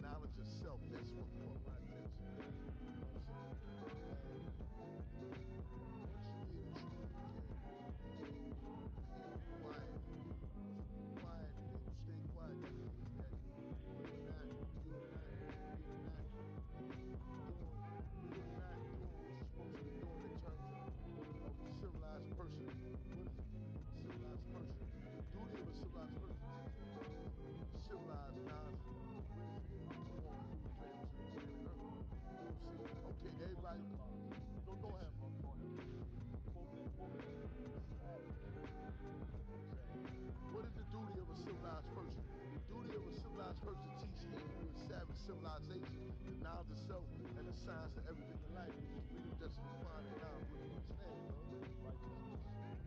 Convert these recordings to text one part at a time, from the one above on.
Knowledge of self, that's what caught my attention. You know what I'm saying? And once you hear the truth, you can't be quiet. Quiet, and you stay quiet. That means that you're not doing what you're supposed to be doing in terms of a civilized person. What is a civilized person? The duty of a civilized person is civilized knowledge. Okay, everybody. No, go ahead, bro. Go ahead. Quote that. What is the duty of a civilized person? The duty of a civilized person teaches you a savage civilization, the knowledge of self, and the science of everything in life, which is freedom, justice, equality, and knowledge. What do you understand, bro?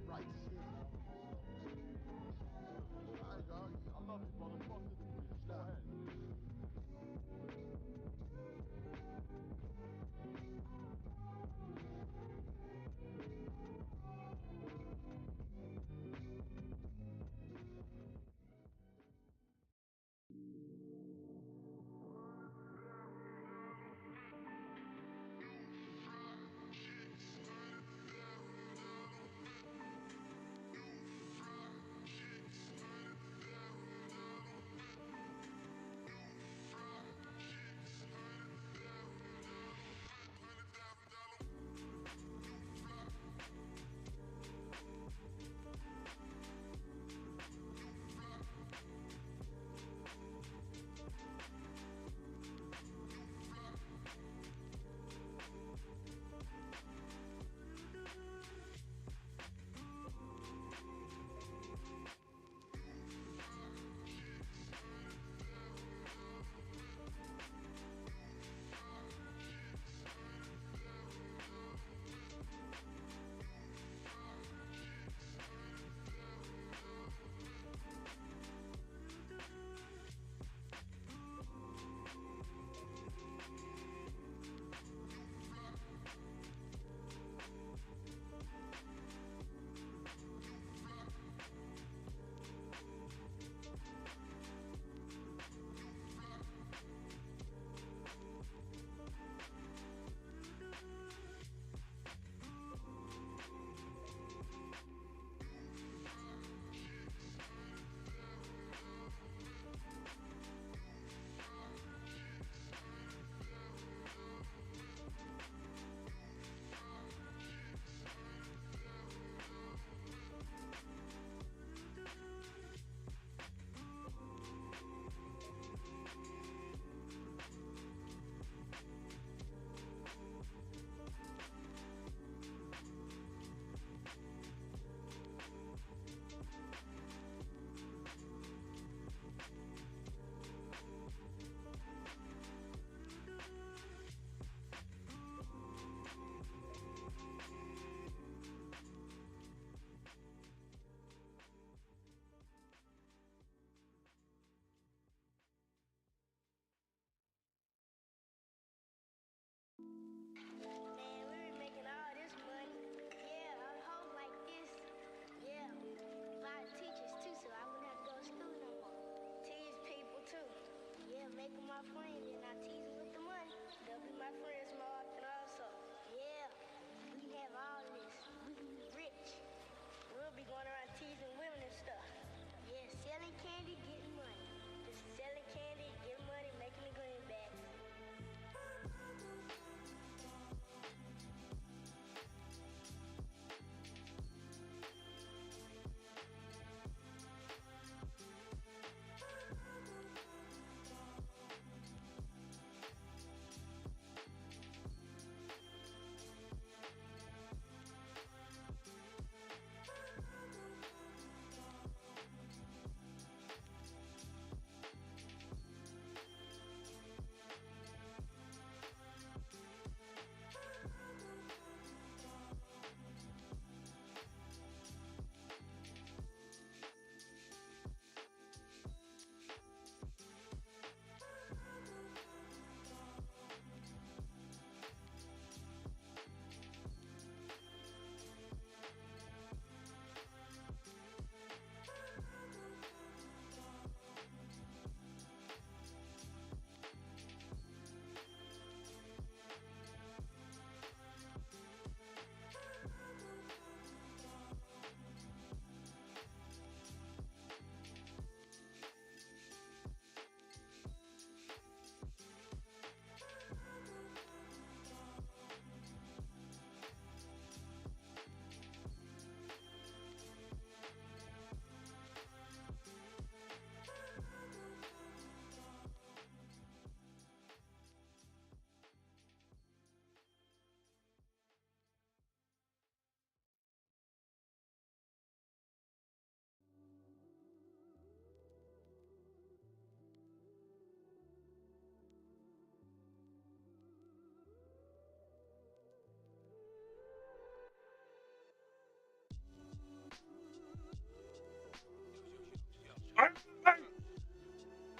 Righteousness. All right, God. I love you, brother. Fuck the degrees. Go ahead. make them my friends and I tease them with the money. They'll be my friends more often also. Yeah, we have all this. We can be rich. We'll be going around teasing women and stuff. Yeah, selling candy, getting money. Just selling candy, getting money, making the greenbacks.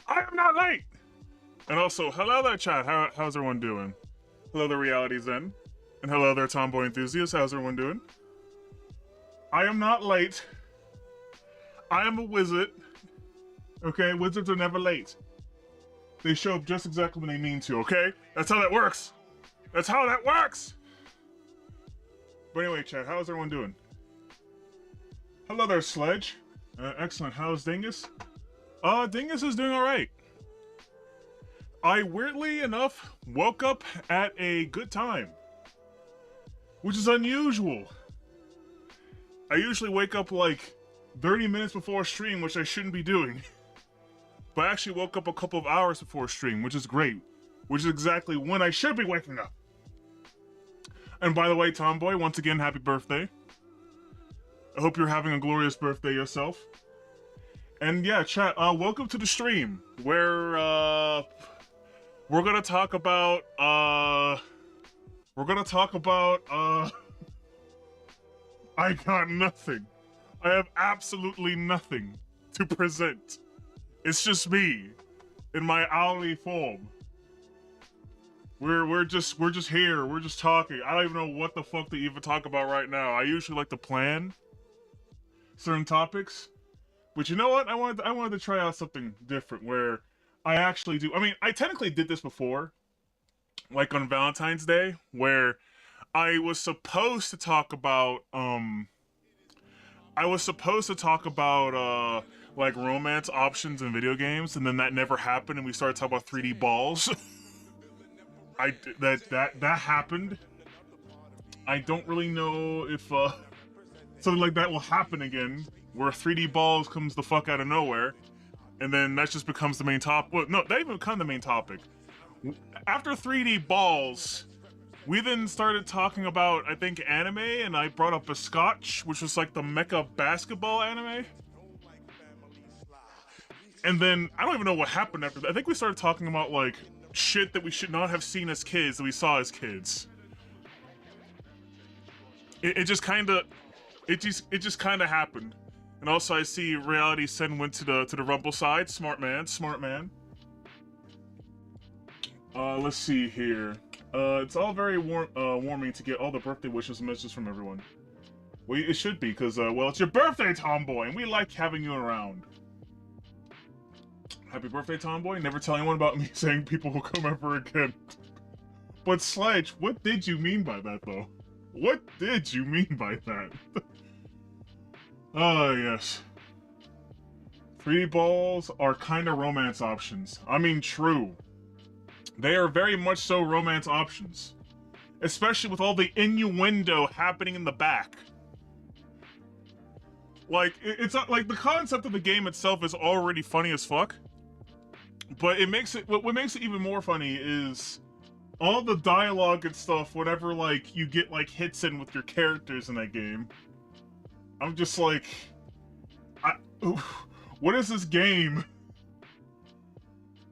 I am not late. And also, hello there, chat. How's everyone doing? Hello there, Reality Zen. And hello there, Tomboy Enthusiast. How's everyone doing? I am not late. I am a wizard. Okay, wizards are never late. They show up just exactly when they mean to, okay? That's how that works. That's how that works. But anyway, chat, how's everyone doing? Hello there, Sledge. Excellent. How's Dingus? Dingus is doing alright. I, weirdly enough, woke up at a good time. Which is unusual. I usually wake up like 30 minutes before stream, which I shouldn't be doing. But I actually woke up a couple of hours before stream, which is great. Which is exactly when I should be waking up. And by the way, Tomboy, once again, happy birthday. I hope you're having a glorious birthday yourself. And yeah, chat, welcome to the stream, where, we're gonna talk about, I got nothing. I have absolutely nothing to present. It's just me, in my owly form. We're just here, we're just talking. I don't even know what the fuck to even talk about right now. I usually like to plan certain topics. But you know what? I wanted to try out something different where I actually do. I mean, I technically did this before, like on Valentine's Day, where I was supposed to talk about like romance options in video games, and then that never happened, and we started talking about 3D balls. that happened. I don't really know if something like that will happen again, where 3D balls comes the fuck out of nowhere, and then that just becomes the main topic. Well, no, that even become the main topic. After 3D balls, we then started talking about, I think, anime, and I brought up a Scotch, which was like the mecha basketball anime. And then, I don't even know what happened after that. I think we started talking about, like, shit that we should not have seen as kids, that we saw as kids. It just kind of happened. And also, I see Reality Sen went to the Rumble side. Smart man, smart man. Let's see here. It's all very warming to get all the birthday wishes and messages from everyone. Well, it should be, because, well, it's your birthday, Tomboy, and we like having you around. Happy birthday, Tomboy. Never tell anyone about me saying people will come ever again. But Sledge, what did you mean by that, though? What did you mean by that? Ah, yes. 3D balls are kind of romance options. I mean, true. They are very much so romance options. Especially with all the innuendo happening in the back. Like, it's not, like, the concept of the game itself is already funny as fuck. But it makes it, what makes it even more funny is all the dialogue and stuff whenever, like, you get, like, hits in with your characters in that game. I'm just like, what is this game?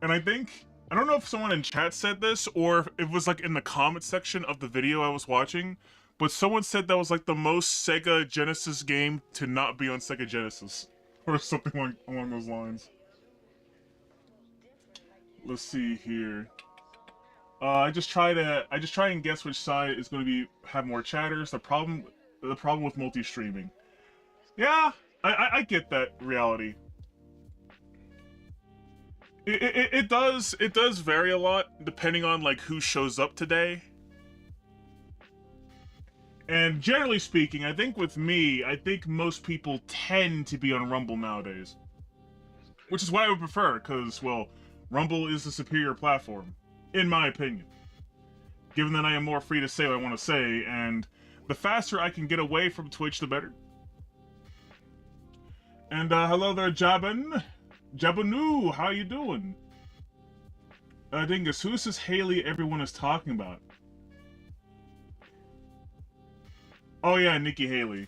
And I don't know if someone in chat said this, or if it was, like, in the comment section of the video I was watching, but someone said that was, like, the most Sega Genesis game to not be on Sega Genesis. Or something along those lines. Let's see here. I just try and guess which side is going to have more chatters. The problem with multi-streaming. Yeah, I get that reality. It does vary a lot depending on like who shows up today. And generally speaking, I think with me, I think most people tend to be on Rumble nowadays. Which is what I would prefer, because, well, Rumble is the superior platform, in my opinion. Given that I am more free to say what I want to say, and the faster I can get away from Twitch, the better. And, hello there, Jabin. Jabanu, how you doing? Dingus, who's this Haley everyone is talking about? Oh yeah, Nikki Haley.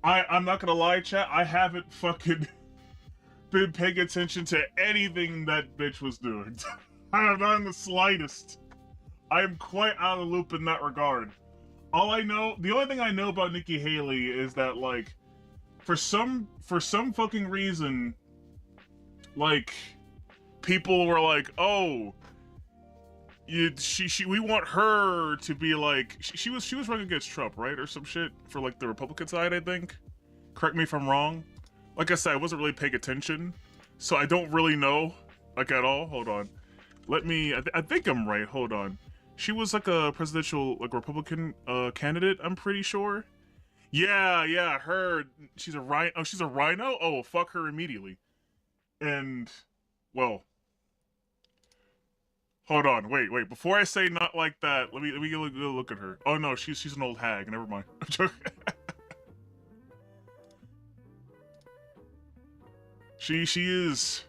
I'm not gonna lie, chat, I haven't fucking been paying attention to anything that bitch was doing. I have not in the slightest. I am quite out of the loop in that regard. The only thing I know about Nikki Haley is that, like, for some fucking reason, like, people were like, oh, we want her to be like, she was running against Trump, right, or some shit for like the Republican side, I think. Correct me if I'm wrong. Like I said, I wasn't really paying attention, so I don't really know, like, at all. Hold on, let me. I think I'm right. Hold on. She was like a presidential, like, Republican candidate. I'm pretty sure. Yeah, her. She's a rhino. Oh, she's a rhino. Oh, fuck her immediately. And, well. Hold on, wait. Before I say not like that, let me go look at her. Oh no, she's an old hag. Never mind. I'm joking. She is.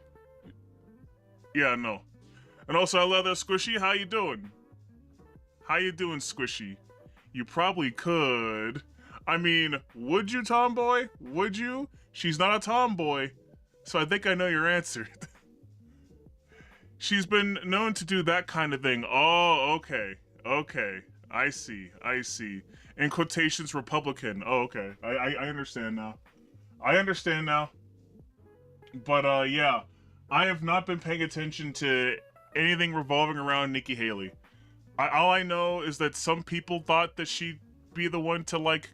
Yeah, no. And also, hello there, Squishy. How you doing? How you doing, Squishy? You probably could. I mean, would you, tomboy? Would you? She's not a tomboy, so I think I know your answer. She's been known to do that kind of thing. Oh, okay. I see. In quotations, Republican. Oh, okay. I understand now. But, yeah. I have not been paying attention to anything revolving around Nikki Haley. All I know is that some people thought that she'd be the one to, like,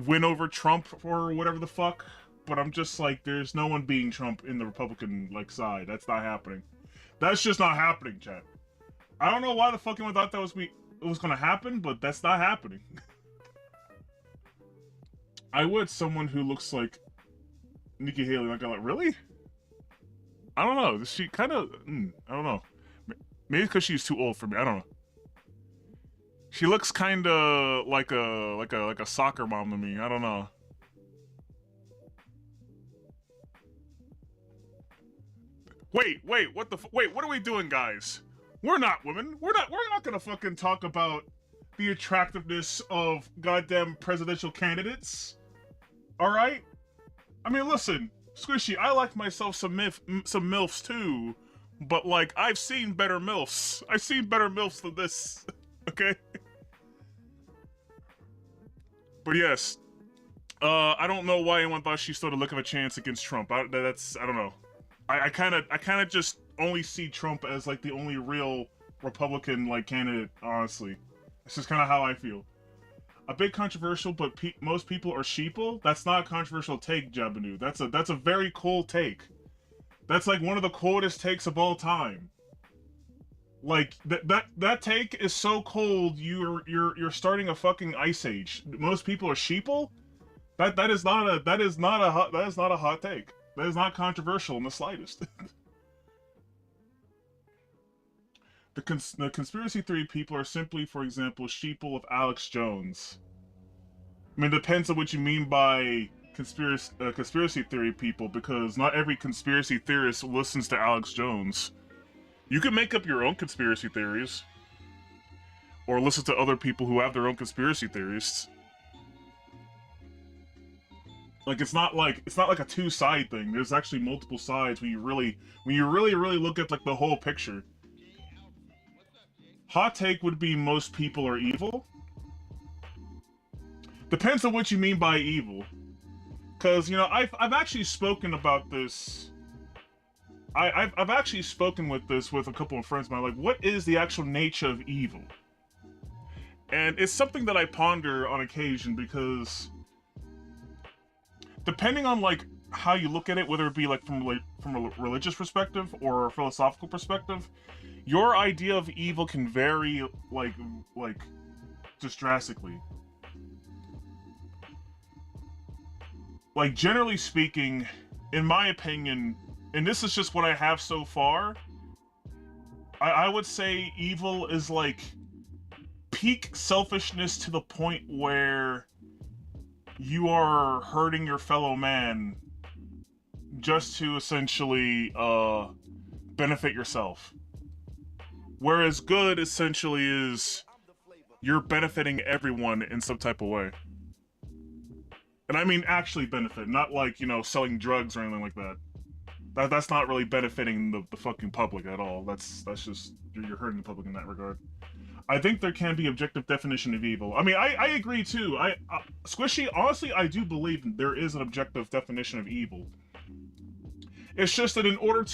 win over Trump or whatever the fuck. But I'm just like, there's no one beating Trump in the Republican, like, side. That's not happening. That's just not happening, chat. I don't know why the fuck anyone thought that was gonna happen, but that's not happening. I would someone who looks like Nikki Haley. Like, I'm like, really? I don't know. She kind of, I don't know. Maybe because she's too old for me. I don't know. She looks kind of like a soccer mom to me. I don't know. Wait, what are we doing, guys? We're not women. We're not gonna fucking talk about the attractiveness of goddamn presidential candidates. Alright? I mean, listen, Squishy, I like myself some MILFs too, but, like, I've seen better MILFs. I've seen better MILFs than this. Okay? But yes, I don't know why anyone thought she stood a lick of a chance against Trump. I don't know. I kind of just only see Trump as, like, the only real Republican, like, candidate, honestly. It's just kind of how I feel. A bit controversial, but most people are sheeple? That's not a controversial take, Jabanu. That's a very cool take. That's like one of the coldest takes of all time. Like that take is so cold. You're starting a fucking ice age. Most people are sheeple. That is not a hot take. That is not controversial in the slightest. The conspiracy theory people are simply, for example, sheeple of Alex Jones. I mean, it depends on what you mean by conspiracy theory people, because not every conspiracy theorist listens to Alex Jones. You can make up your own conspiracy theories, or listen to other people who have their own conspiracy theories. Like it's not like a two-side thing. There's actually multiple sides when you really look at like the whole picture. Hot take would be most people are evil. Depends on what you mean by evil. Cause you know, I've actually spoken about this. I've actually spoken with this with a couple of friends of mine, like what is the actual nature of evil? And it's something that I ponder on occasion because depending on like how you look at it, whether it be like from a religious perspective or a philosophical perspective, your idea of evil can vary like just drastically. Like generally speaking, in my opinion, and this is just what I have so far, I would say evil is like peak selfishness to the point where you are hurting your fellow man just to essentially benefit yourself. Whereas good essentially is you're benefiting everyone in some type of way. And I mean actually benefit, not like, you know, selling drugs or anything like that. That's not really benefiting the fucking public at all. That's just, you're hurting the public in that regard. I think there can be objective definition of evil. I mean, I agree too. Squishy, honestly, I do believe there is an objective definition of evil. It's just that in order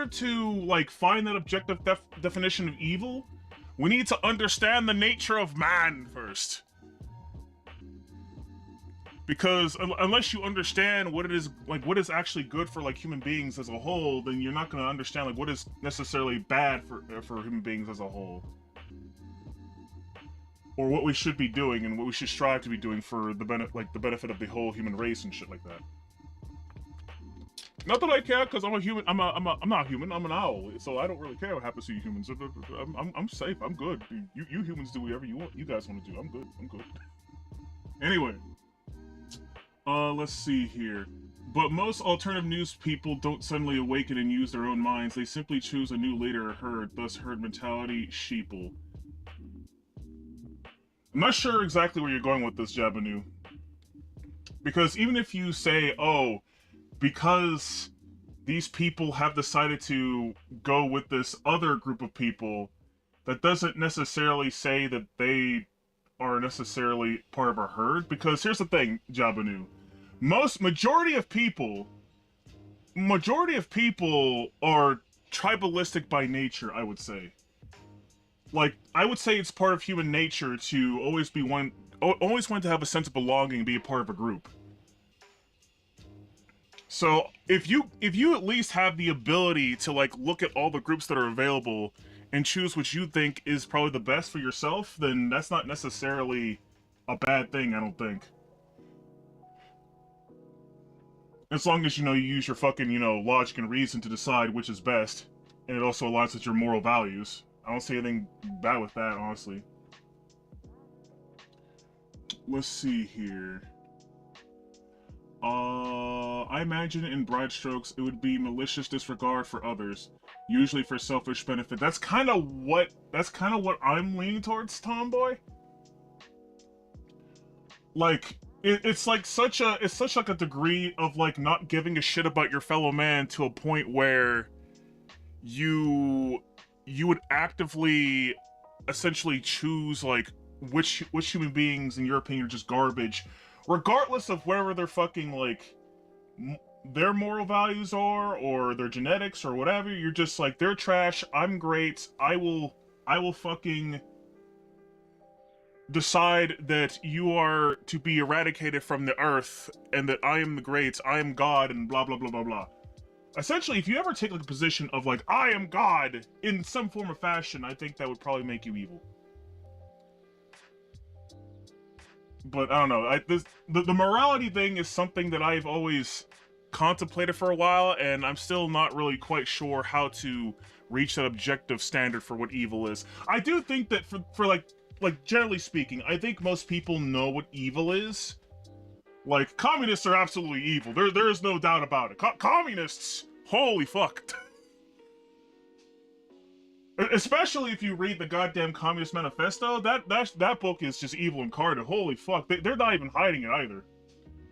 to like find that objective definition of evil, we need to understand the nature of man first. Because unless you understand what it is, like what is actually good for like human beings as a whole, then you're not going to understand like what is necessarily bad for human beings as a whole, or what we should be doing and what we should strive to be doing for the benefit of the whole human race and shit like that. Not that I care, because I'm a human. I'm not human. I'm an owl, so I don't really care what happens to you humans. I'm safe. I'm good. You humans do whatever you guys want to do. I'm good. I'm good. Anyway. Let's see here. But most alternative news people don't suddenly awaken and use their own minds. They simply choose a new leader or herd, thus herd mentality, sheeple. I'm not sure exactly where you're going with this, Jabanu. Because even if you say, oh, because these people have decided to go with this other group of people, that doesn't necessarily say that they are necessarily part of a herd. Because here's the thing, Jabanu. Majority of people are tribalistic by nature, I would say. Like, I would say it's part of human nature to always want to have a sense of belonging and be a part of a group. So, if you at least have the ability to, like, look at all the groups that are available and choose what you think is probably the best for yourself, then that's not necessarily a bad thing, I don't think. As long as, you know, you use your fucking, you know, logic and reason to decide which is best, and it also aligns with your moral values. I don't see anything bad with that, honestly. Let's see here. I imagine in broad strokes it would be malicious disregard for others, usually for selfish benefit. That's kind of what I'm leaning towards, Tomboy. Like, it's such like a degree of like not giving a shit about your fellow man to a point where you would actively essentially choose like which human beings in your opinion are just garbage, regardless of wherever their fucking like their moral values are or their genetics or whatever. You're just like, they're trash, I'm great, I will fucking decide that you are to be eradicated from the earth and that I am the great, I am God, and blah blah blah blah blah. essentially, if you ever take like a position of like, I am God in some form or fashion, I think that would probably make you evil. But I don't know. The morality thing is something that I've always contemplated for a while, and I'm still not really quite sure how to reach that objective standard for what evil is. I do think that for like generally speaking, I think most people know what evil is. Like, communists are absolutely evil. There is no doubt about it. Communists, holy fuck. Especially if you read the goddamn Communist Manifesto, that book is just evil incarnate. Holy fuck, they're not even hiding it either.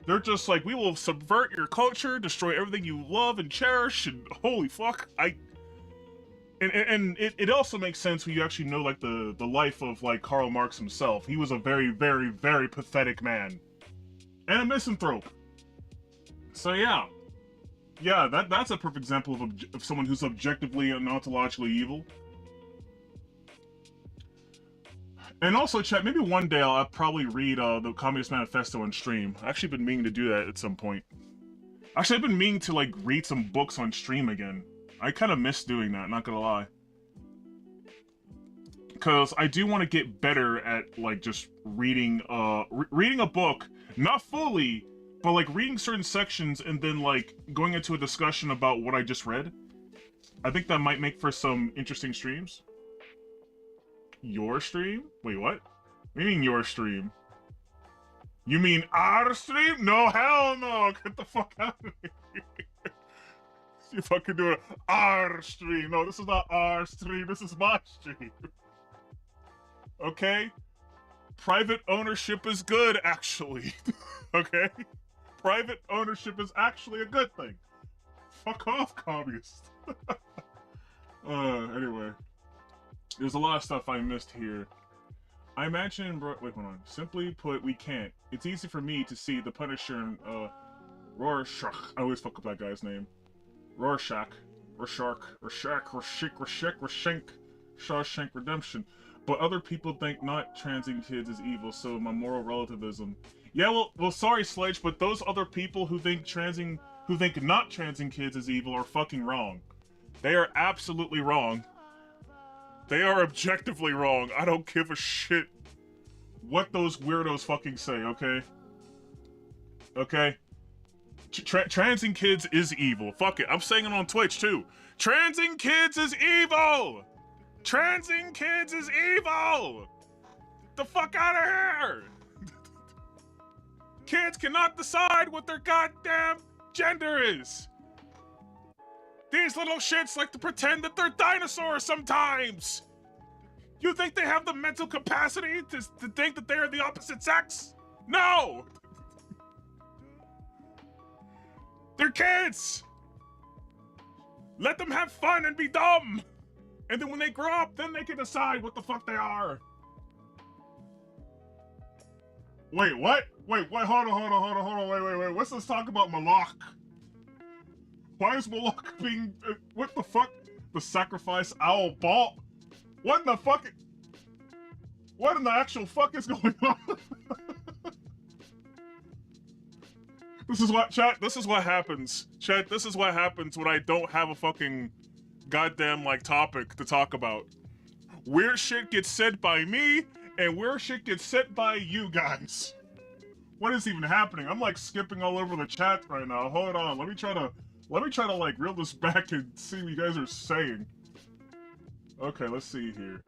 They're just like, we will subvert your culture, destroy everything you love and cherish, and holy fuck, And it also makes sense when you actually know like the life of like Karl Marx himself. He was a very, very, very pathetic man. And a misanthrope. So yeah. Yeah, that's a perfect example of someone who's objectively and ontologically evil. And also, chat, maybe one day I'll probably read the Communist Manifesto on stream. I've actually been meaning to do that at some point. Actually, I've been meaning to, like, read some books on stream again. I kind of miss doing that, not gonna lie. Because I do want to get better at, like, just reading, reading a book, not fully, but, like, reading certain sections and then, like, going into a discussion about what I just read. I think that might make for some interesting streams. Your stream? Wait, what? What do you mean your stream? You mean our stream? No, hell no! Get the fuck out of here! See if I can do it. Our stream. No, this is not our stream. This is my stream. Okay? Private ownership is good, actually. Okay? Private ownership is actually a good thing. Fuck off, communist. Anyway. There's a lot of stuff I missed here. I imagine, wait, hold on. Simply put, we can't. It's easy for me to see the Punisher and, Rorschach. I always fuck up that guy's name. Rorschach. Shawshank Redemption. But other people think not transing kids is evil, so my moral relativism. Yeah, well, sorry, Sledge, but those other people who think not transing kids is evil are fucking wrong. They are absolutely wrong. They are objectively wrong. I don't give a shit what those weirdos fucking say, okay? Okay? Transing kids is evil. Fuck it. I'm saying it on Twitch, too. Transing kids is evil! Transing kids is evil! The fuck out of here! Kids cannot decide what their goddamn gender is! These little shits like to pretend that they're dinosaurs sometimes! You think they have the mental capacity to think that they are the opposite sex? No! They're kids! Let them have fun and be dumb! And then when they grow up, then they can decide what the fuck they are. Wait, what? Wait, hold on, wait. Let's talk about Malak. Why is Malak being... what the fuck? The sacrifice owl ball? What in the fuck? What in the actual fuck is going on? This is what, chat, this is what happens. Chat, this is what happens when I don't have a fucking goddamn, like, topic to talk about. Weird shit gets said by me, and weird shit gets said by you guys. What is even happening? I'm, like, skipping all over the chat right now. Hold on, let me try to, like, reel this back and see what you guys are saying. Okay, let's see here.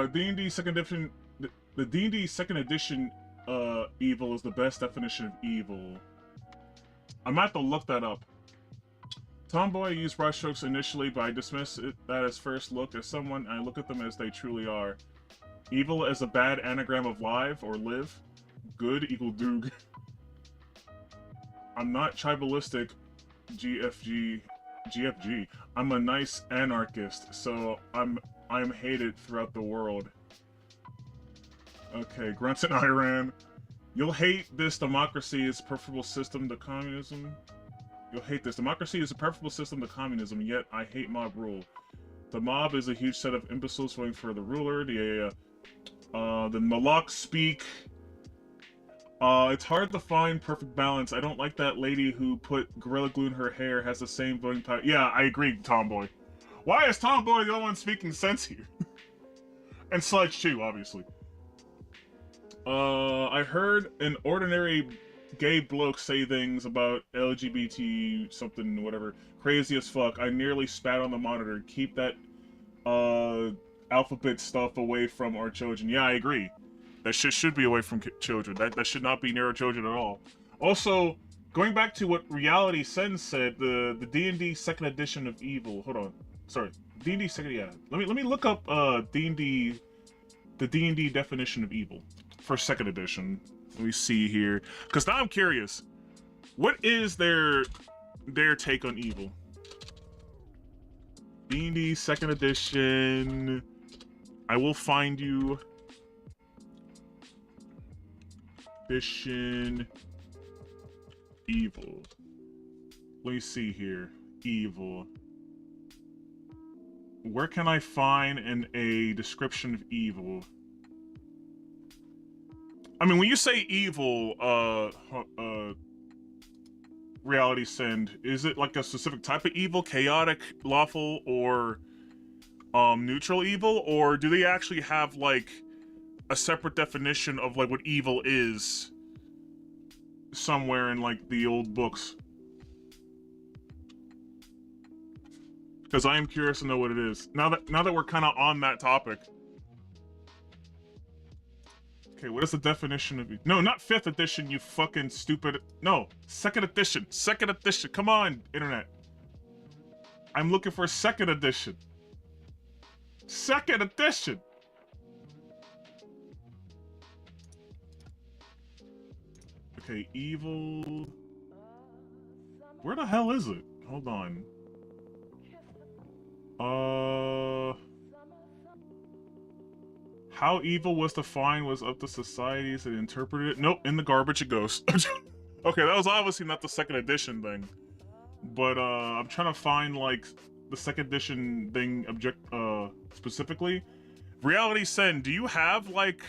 D&D second edition... The D&D second edition, evil is the best definition of evil. I'm gonna have to look that up. Tomboy used brushstrokes initially, but I dismiss that as first look as someone, and I look at them as they truly are. Evil as a bad anagram of live, or live. Good equal doog. I'm not tribalistic, GFG. I'm a nice anarchist, so I'm hated throughout the world. Okay, grunts in Iran. You'll hate this. Democracy is a preferable system to communism. You'll hate this. Democracy is a preferable system to communism, yet I hate mob rule. The mob is a huge set of imbeciles voting for the ruler. The Malak speak. It's hard to find perfect balance. I don't like that lady who put Gorilla Glue in her hair has the same voting power. Yeah, I agree, Tomboy. Why is Tomboy the only one speaking sense here? And Sludge too, obviously. I heard an ordinary gay bloke say things about LGBT something, whatever. Crazy as fuck. I nearly spat on the monitor. Keep that, alphabet stuff away from our children. Yeah, I agree. That shit should be away from children. That should not be near our children at all. Also, going back to what Reality Sen said, the D&D second edition of Evil. Hold on. Sorry. D&D second, yeah. Let me look up, D&D, the D&D definition of evil for second edition. Let me see here. Because now I'm curious. What is their take on evil? D&D second edition. I will find you. Edition. Evil. Let me see here. Evil. Where can I find a description of evil? I mean, when you say evil, Reality Send, is it like a specific type of evil, chaotic, lawful, or neutral evil, or do they actually have like a separate definition of like what evil is somewhere in like the old books? Because I am curious to know what it is. Now that we're kind of on that topic. Okay, what is the definition of... No, not 5th edition, you fucking stupid... No, 2nd edition. 2nd edition. Come on, internet. I'm looking for 2nd edition. 2nd edition! Okay, evil... Where the hell is it? Hold on. How evil was defined was up to societies that interpreted it. Nope, in the garbage it goes. Okay, that was obviously not the 2nd edition thing. But, I'm trying to find, like, the 2nd edition thing specifically. Reality Send, do you have, like,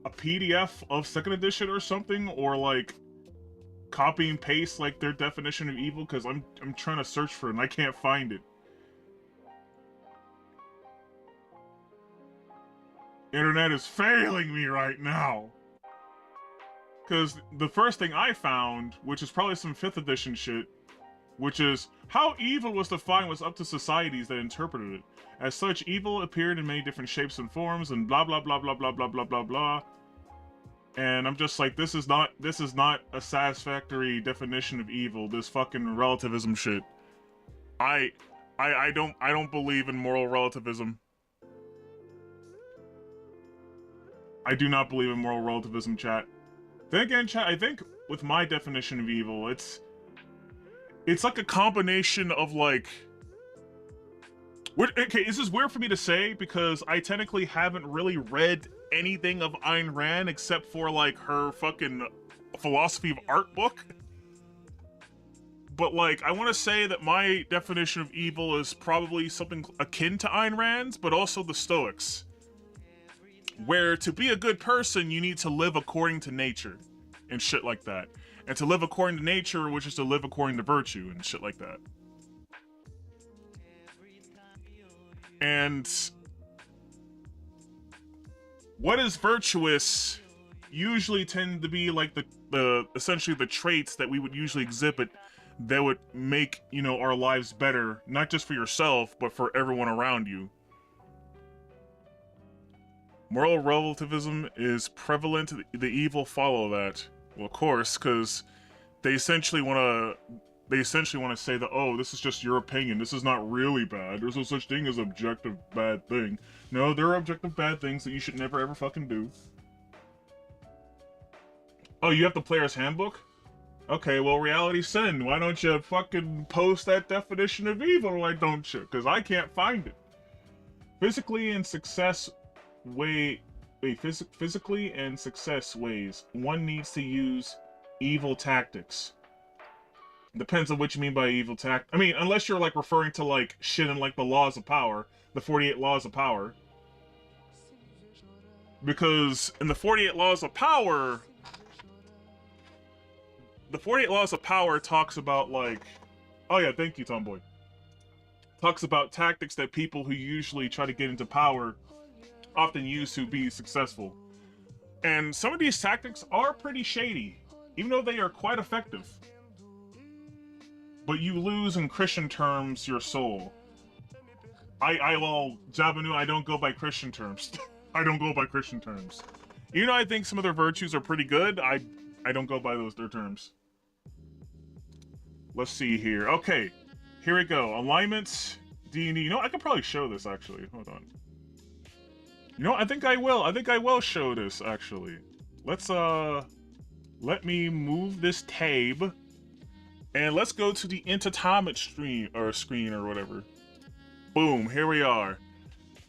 a PDF of 2nd edition or something? Or, like, copy and paste, like, their definition of evil? Because I'm trying to search for it and I can't find it. Internet is failing me right now. Because the first thing I found, which is probably some 5th edition shit, which is, how evil was defined was up to societies that interpreted it. As such, evil appeared in many different shapes and forms, and blah blah blah blah blah blah blah blah blah. And I'm just like, this is not a satisfactory definition of evil, this fucking relativism shit. I don't believe in moral relativism. I do not believe in moral relativism, chat. Then again, chat, I think with my definition of evil, it's like a combination of like... Okay, this is weird for me to say because I technically haven't really read anything of Ayn Rand except for like her fucking philosophy of art book. But like, I want to say that my definition of evil is probably something akin to Ayn Rand's, but also the Stoics. Where to be a good person, you need to live according to nature and shit like that. And to live according to nature, which is to live according to virtue and shit like that. And what is virtuous usually tend to be like the essentially the traits that we would usually exhibit that would make, you know, our lives better, not just for yourself, but for everyone around you. Moral relativism is prevalent. The evil follow that. Well, of course, because they essentially want to say that, oh, this is just your opinion. This is not really bad. There's no such thing as objective bad thing. No, there are objective bad things that you should never ever fucking do. Oh, you have the player's handbook? Okay, well, Reality Send, why don't you fucking post that definition of evil, why don't you? Because I can't find it. Physically and success ways, one needs to use evil tactics. Depends on what you mean by evil tact. I mean, unless you're like referring to like shit in like the laws of power, the 48 laws of power. Because in the 48 Laws of Power, the 48 Laws of Power talks about, like, oh yeah, thank you, Tomboy. Talks about tactics that people who usually try to get into power often use to be successful. And some of these tactics are pretty shady, even though they are quite effective. But you lose, in Christian terms, your soul. Well, Javanu, I don't go by Christian terms. I don't go by Christian terms. Even though I think some of their virtues are pretty good, I don't go by their terms. Let's see here. Okay, here we go. Alignments, D&D. You know, I could probably show this, actually. Hold on. You know, I think I will. I think I will show this, actually. Let's, let me move this tab. And let's go to the entertainment screen or whatever. Boom, here we are.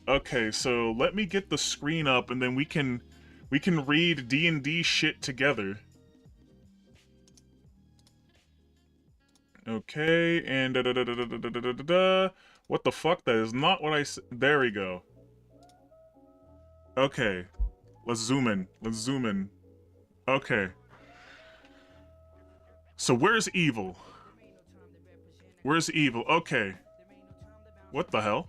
Okay, so let me get the screen up and then we can read D&D shit together. Okay, and what the fuck? That is not what I said. There we go. Okay, let's zoom in. Let's zoom in. Okay. So where's evil? Where's evil? Okay. What the hell?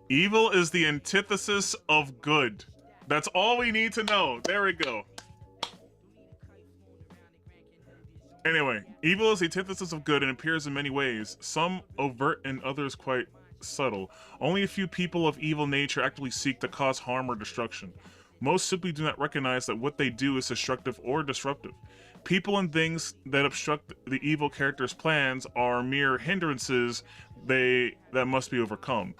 Evil is the antithesis of good. That's all we need to know. There we go. Anyway, evil is the antithesis of good and appears in many ways, some overt and others quite subtle. Only a few people of evil nature actively seek to cause harm or destruction. Most simply do not recognize that what they do is destructive or disruptive. People and things that obstruct the evil character's plans are mere hindrances that must be overcome.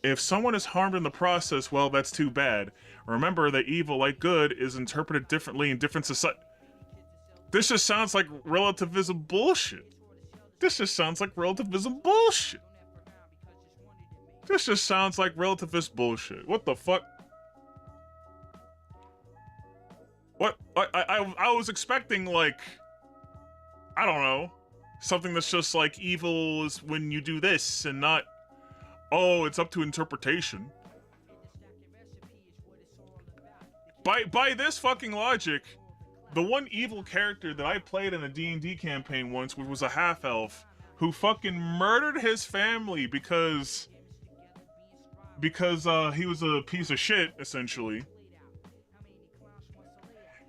If someone is harmed in the process, well, that's too bad. Remember that evil, like good, is interpreted differently in different societies. This just sounds like relativism bullshit. This just sounds like relativism bullshit. This just sounds like relativist bullshit. What the fuck? What? I was expecting, like, I don't know, something that's just like evil is when you do this and not, oh, it's up to interpretation. By this fucking logic, the one evil character that I played in a D&D campaign once, which was a half-elf, who fucking murdered his family because he was a piece of shit, essentially.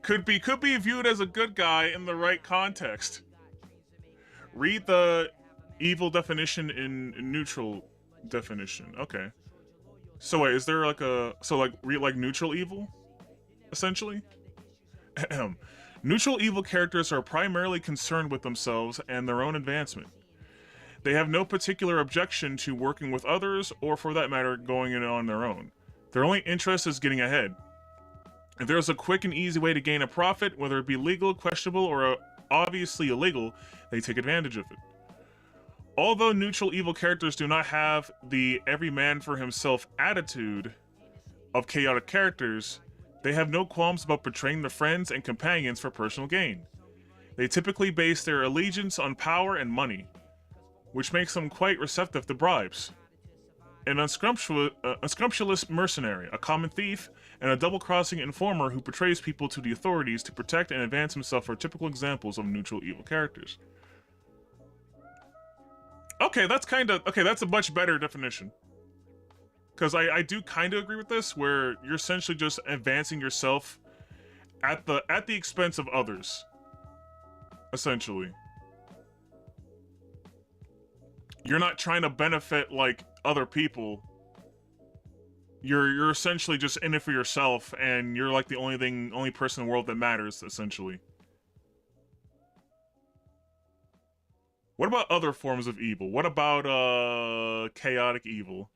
Could be viewed as a good guy in the right context. Read the evil definition in neutral definition. Okay. So wait, is there like like neutral evil, essentially? Neutral evil characters are primarily concerned with themselves and their own advancement. They have no particular objection to working with others, or for that matter, going in on their own. Their only interest is getting ahead. If there's a quick and easy way to gain a profit, whether it be legal, questionable, or obviously illegal, they take advantage of it. Although neutral evil characters do not have the every man for himself attitude of chaotic characters, they have no qualms about betraying their friends and companions for personal gain. They typically base their allegiance on power and money, which makes them quite receptive to bribes. An unscrupulous mercenary, a common thief, and a double-crossing informer who betrays people to the authorities to protect and advance himself are typical examples of neutral evil characters. Okay, that's a much better definition. Because I do kind of agree with this, where you're essentially just advancing yourself at the expense of others. Essentially. You're not trying to benefit, like, other people. You're essentially just in it for yourself, and you're like the only person in the world that matters, essentially. What about other forms of evil? What about chaotic evil?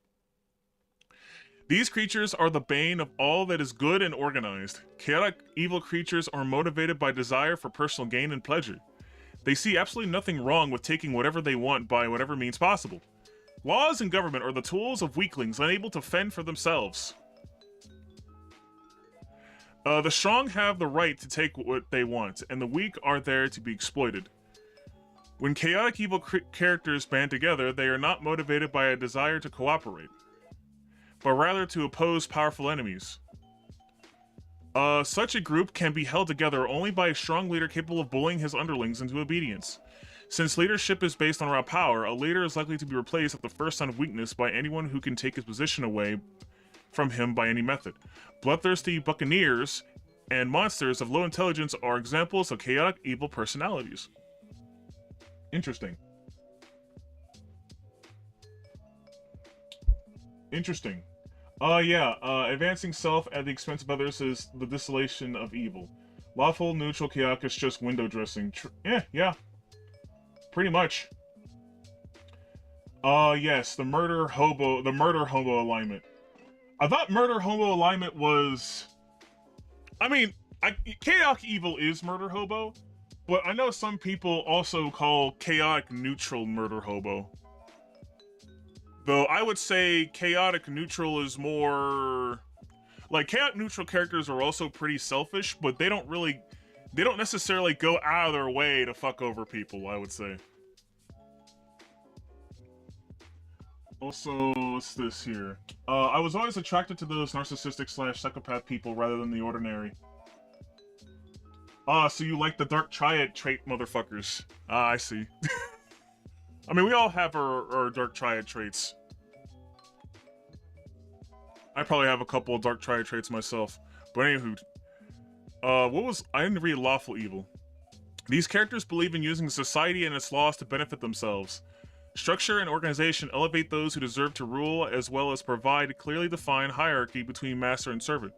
These creatures are the bane of all that is good and organized. Chaotic evil creatures are motivated by desire for personal gain and pleasure. They see absolutely nothing wrong with taking whatever they want by whatever means possible. Laws and government are the tools of weaklings unable to fend for themselves. The strong have the right to take what they want, and the weak are there to be exploited. When chaotic evil characters band together, they are not motivated by a desire to cooperate, but rather to oppose powerful enemies. Such a group can be held together only by a strong leader capable of bullying his underlings into obedience. Since leadership is based on raw power, a leader is likely to be replaced at the first sign of weakness by anyone who can take his position away from him by any method. Bloodthirsty buccaneers and monsters of low intelligence are examples of chaotic evil personalities. Interesting. Interesting. Advancing self at the expense of others is the distillation of evil. Lawful, neutral, chaotic is just window dressing. Yeah. Pretty much. Yes, the murder hobo alignment. I thought murder hobo alignment was... I mean, chaotic evil is murder hobo, but I know some people also call chaotic neutral murder hobo. Though I would say chaotic neutral is more... Like, chaotic neutral characters are also pretty selfish, but they don't necessarily go out of their way to fuck over people, I would say. Also, what's this here? I was always attracted to those narcissistic / psychopath people rather than the ordinary. So you like the dark triad trait motherfuckers. I see. I mean, we all have our dark triad traits. I probably have a couple of dark triad traits myself. But anywho, I didn't read lawful evil. These characters believe in using society and its laws to benefit themselves. Structure and organization elevate those who deserve to rule, as well as provide a clearly defined hierarchy between master and servant.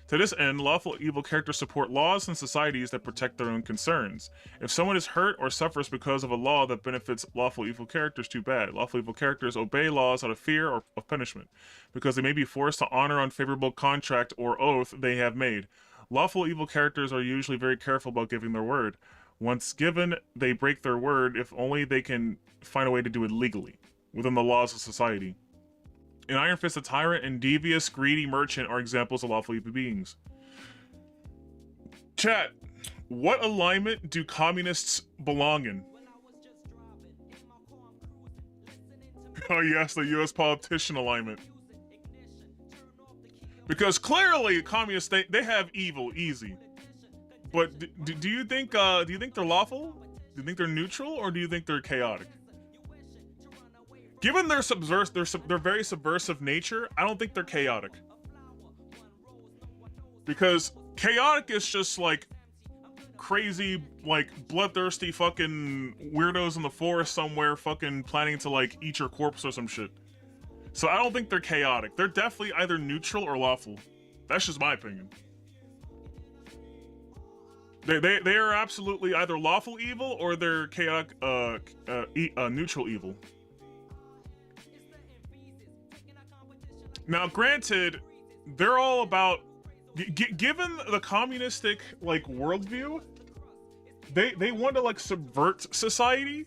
To this end, lawful evil characters support laws and societies that protect their own concerns. If someone is hurt or suffers because of a law that benefits lawful evil characters, too bad. Lawful evil characters obey laws out of fear or of punishment, because they may be forced to honor unfavorable contract or oath they have made. Lawful evil characters are usually very careful about giving their word. Once given, they break their word if only they can find a way to do it legally, within the laws of society. An Iron Fist, a tyrant, and devious, greedy merchant are examples of lawful evil beings. Chat, what alignment do communists belong in? Oh yes, the US politician alignment. Because clearly communists, they have evil easy. But do you think they're lawful? Do you think they're neutral, or do you think they're chaotic? Given their very subversive nature, I don't think they're chaotic. Because chaotic is just like crazy, like bloodthirsty fucking weirdos in the forest somewhere fucking planning to like eat your corpse or some shit. So I don't think they're chaotic. They're definitely either neutral or lawful. That's just my opinion. They are absolutely either lawful evil or they're chaotic neutral evil. Now, granted, they're all about given the communistic like worldview, they want to like subvert society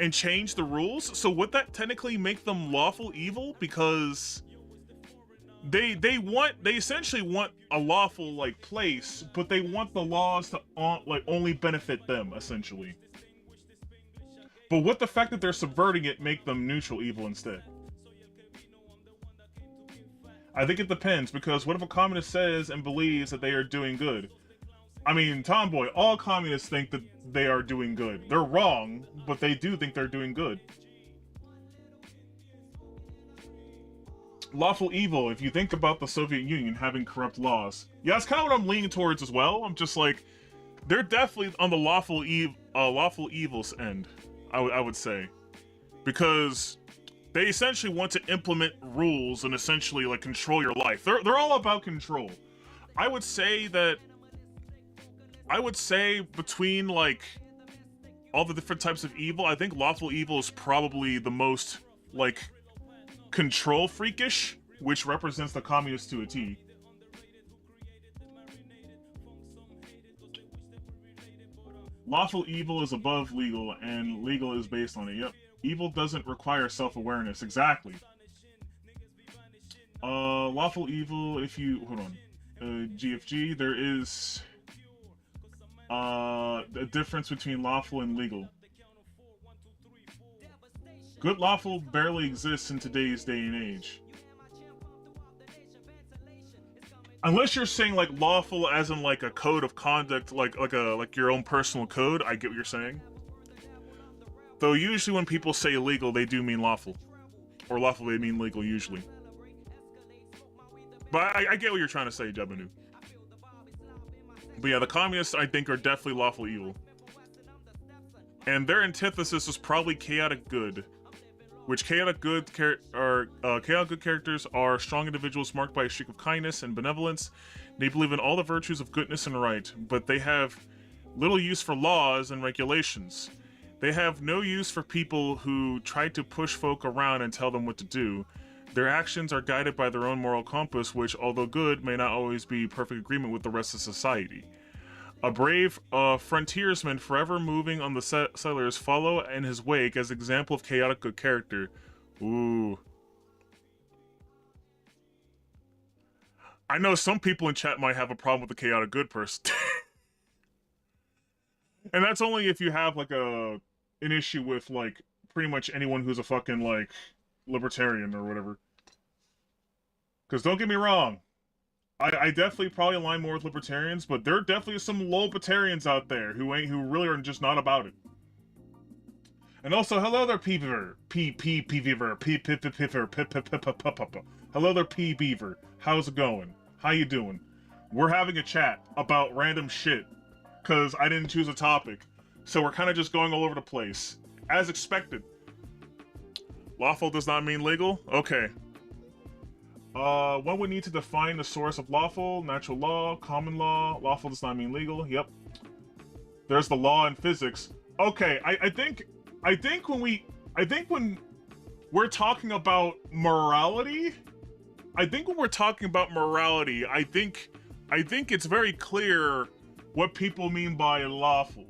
and change the rules. So would that technically make them lawful evil? Because they essentially want a lawful like place, but they want the laws to like only benefit them essentially. But with the fact that they're subverting it, make them neutral evil instead. I think it depends, because what if a communist says and believes that they are doing good? I mean, Tomboy, all communists think that they are doing good. They're wrong, but they do think they're doing good. Lawful evil, if you think about the Soviet Union having corrupt laws. Yeah, that's kind of what I'm leaning towards as well. I'm just like, they're definitely on the lawful evil's end, I would say. Because they essentially want to implement rules and essentially like control your life. They're all about control. I would say between like all the different types of evil, I think lawful evil is probably the most like control freakish, which represents the communists to a T. Lawful evil is above legal, and legal is based on it. Yep. Evil doesn't require self-awareness. Exactly. Lawful evil, if you... Hold on. GFG, there is... a difference between lawful and legal. Good lawful barely exists in today's day and age. Unless you're saying like lawful as in like a code of conduct, like your own personal code, I get what you're saying. Though usually when people say legal, they do mean lawful. Or lawful, they mean legal usually. But I get what you're trying to say, Jebanu. But yeah, the communists, I think, are definitely lawful evil. And their antithesis is probably chaotic good. Which chaotic good characters are strong individuals marked by a streak of kindness and benevolence. They believe in all the virtues of goodness and right, but they have little use for laws and regulations. They have no use for people who try to push folk around and tell them what to do. Their actions are guided by their own moral compass, which, although good, may not always be perfect agreement with the rest of society. A brave frontiersman forever moving on the settlers follow in his wake as example of chaotic good character. Ooh. I know some people in chat might have a problem with the chaotic good person. And that's only if you have like an issue with like pretty much anyone who's a fucking like libertarian or whatever. Because don't get me wrong, I definitely probably align more with libertarians, but there are definitely some low-libertarians out there who really are just not about it. And also, hello there, P-Beaver. P-Beaver. Hello there, P-Beaver. How's it going? How you doing? We're having a chat about random shit, because I didn't choose a topic. So we're kind of just going all over the place. As expected. Lawful does not mean legal? Okay. One would need to define the source of lawful, natural law, common law. Lawful does not mean legal. Yep. There's the law in physics. Okay, I think when we're talking about morality, I think it's very clear what people mean by lawful.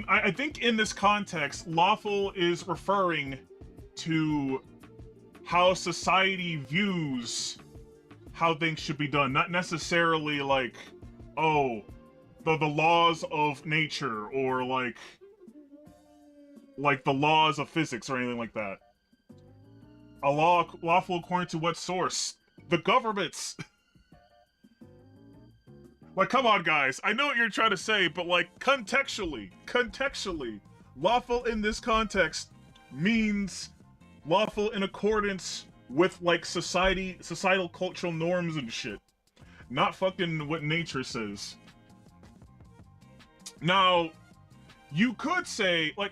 I think in this context, lawful is referring to how society views how things should be done, not necessarily like, oh, the laws of nature or like the laws of physics or anything like that. A law lawful according to what source? The government's. Like, come on, guys. I know what you're trying to say, but like contextually, lawful in this context means lawful in accordance with like societal cultural norms and shit. Not fucking what nature says. Now, you could say, like,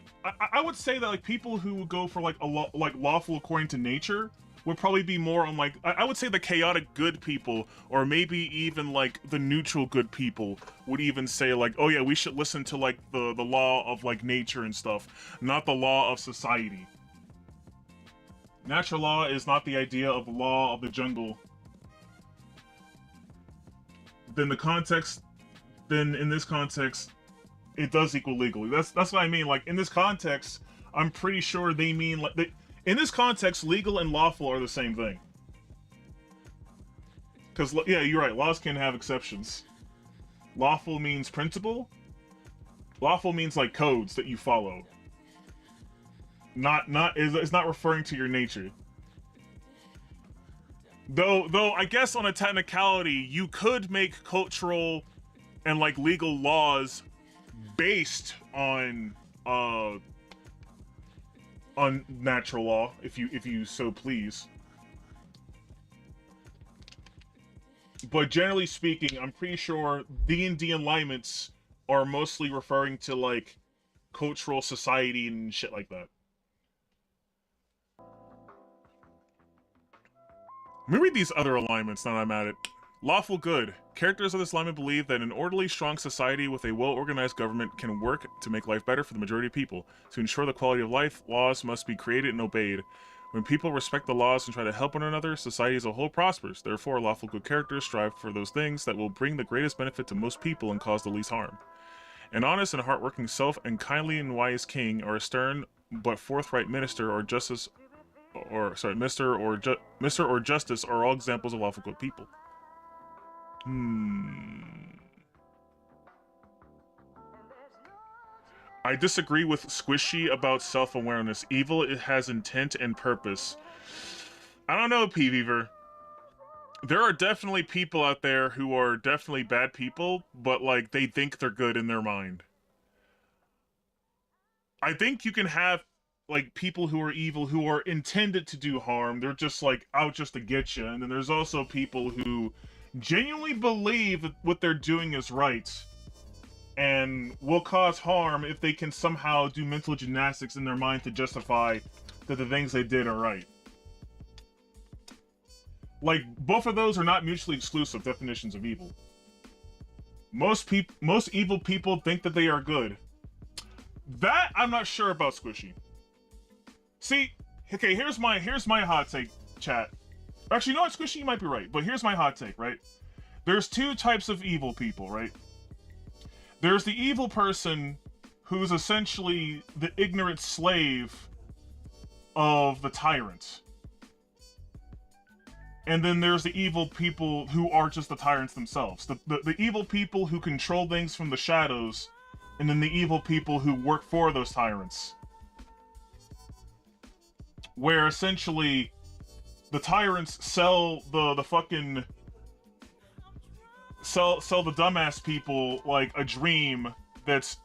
I would say that like people who would go for like like lawful according to nature would probably be more on like, I would say the chaotic good people, or maybe even like the neutral good people would even say like, oh yeah, we should listen to like the law of like nature and stuff, not the law of society. Natural law is not the idea of the law of the jungle. Then in this context, it does equal legally. That's what I mean. Like in this context, I'm pretty sure they mean like in this context, legal and lawful are the same thing. Because yeah, you're right. Laws can have exceptions. Lawful means principle. Lawful means like codes that you follow. It's not referring to your nature. Though I guess on a technicality, you could make cultural and like legal laws based on natural law, if you so please. But generally speaking, I'm pretty sure D&D alignments are mostly referring to like cultural society and shit like that. Let me read these other alignments now that I'm at it. Lawful good. Characters of this alignment believe that an orderly, strong society with a well-organized government can work to make life better for the majority of people. To ensure the quality of life, laws must be created and obeyed. When people respect the laws and try to help one another, society as a whole prospers. Therefore, lawful good characters strive for those things that will bring the greatest benefit to most people and cause the least harm. An honest and hardworking self and kindly and wise king, or a stern but forthright minister or justice, Mr. or Justice are all examples of lawful good people. I disagree with Squishy about self-awareness. Evil, it has intent and purpose. I don't know, P-Beaver. There are definitely people out there who are definitely bad people, but, like, they think they're good in their mind. I think you can have, like, people who are evil who are intended to do harm. They're just, like, out just to get you. And then there's also people who genuinely believe that what they're doing is right and will cause harm if they can somehow do mental gymnastics in their mind to justify that the things they did are right. Like, both of those are not mutually exclusive definitions of evil. Most evil people think that they are good. That I'm not sure about, Squishy. See, okay, here's my hot take, chat. Actually, you know what, Squishy, you might be right, but here's my hot take, right? There's two types of evil people, right? There's the evil person who's essentially the ignorant slave of the tyrant. And then there's the evil people who are just the tyrants themselves. The evil people who control things from the shadows, and then the evil people who work for those tyrants. Where essentially the tyrants sell the fucking sell the dumbass people like a dream that's,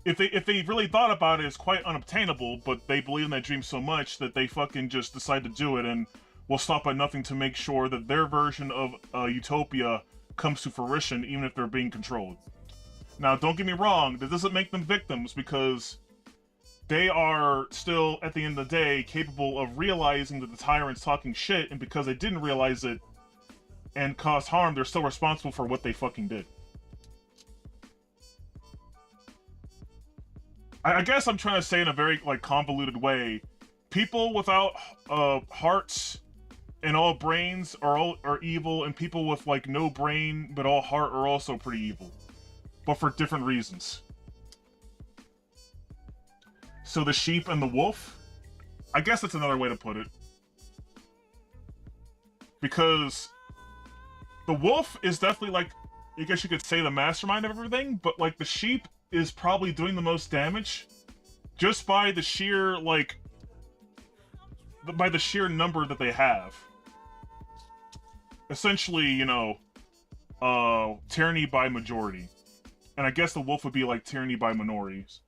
if they really thought about it, is quite unobtainable, but they believe in that dream so much that they fucking just decide to do it and will stop at nothing to make sure that their version of utopia comes to fruition, even if they're being controlled. Now, don't get me wrong, that doesn't make them victims, because they are still, at the end of the day, capable of realizing that the tyrant's talking shit, and because they didn't realize it and caused harm, they're still responsible for what they fucking did. I guess I'm trying to say in a very, like, convoluted way, people without hearts and all brains are evil, and people with, like, no brain but all heart are also pretty evil. But for different reasons. So the sheep and the wolf? I guess that's another way to put it. Because the wolf is definitely, like, I guess you could say the mastermind of everything, but, like, the sheep is probably doing the most damage just by the sheer, like, by the sheer number that they have. Essentially, you know, tyranny by majority. And I guess the wolf would be like tyranny by minorities.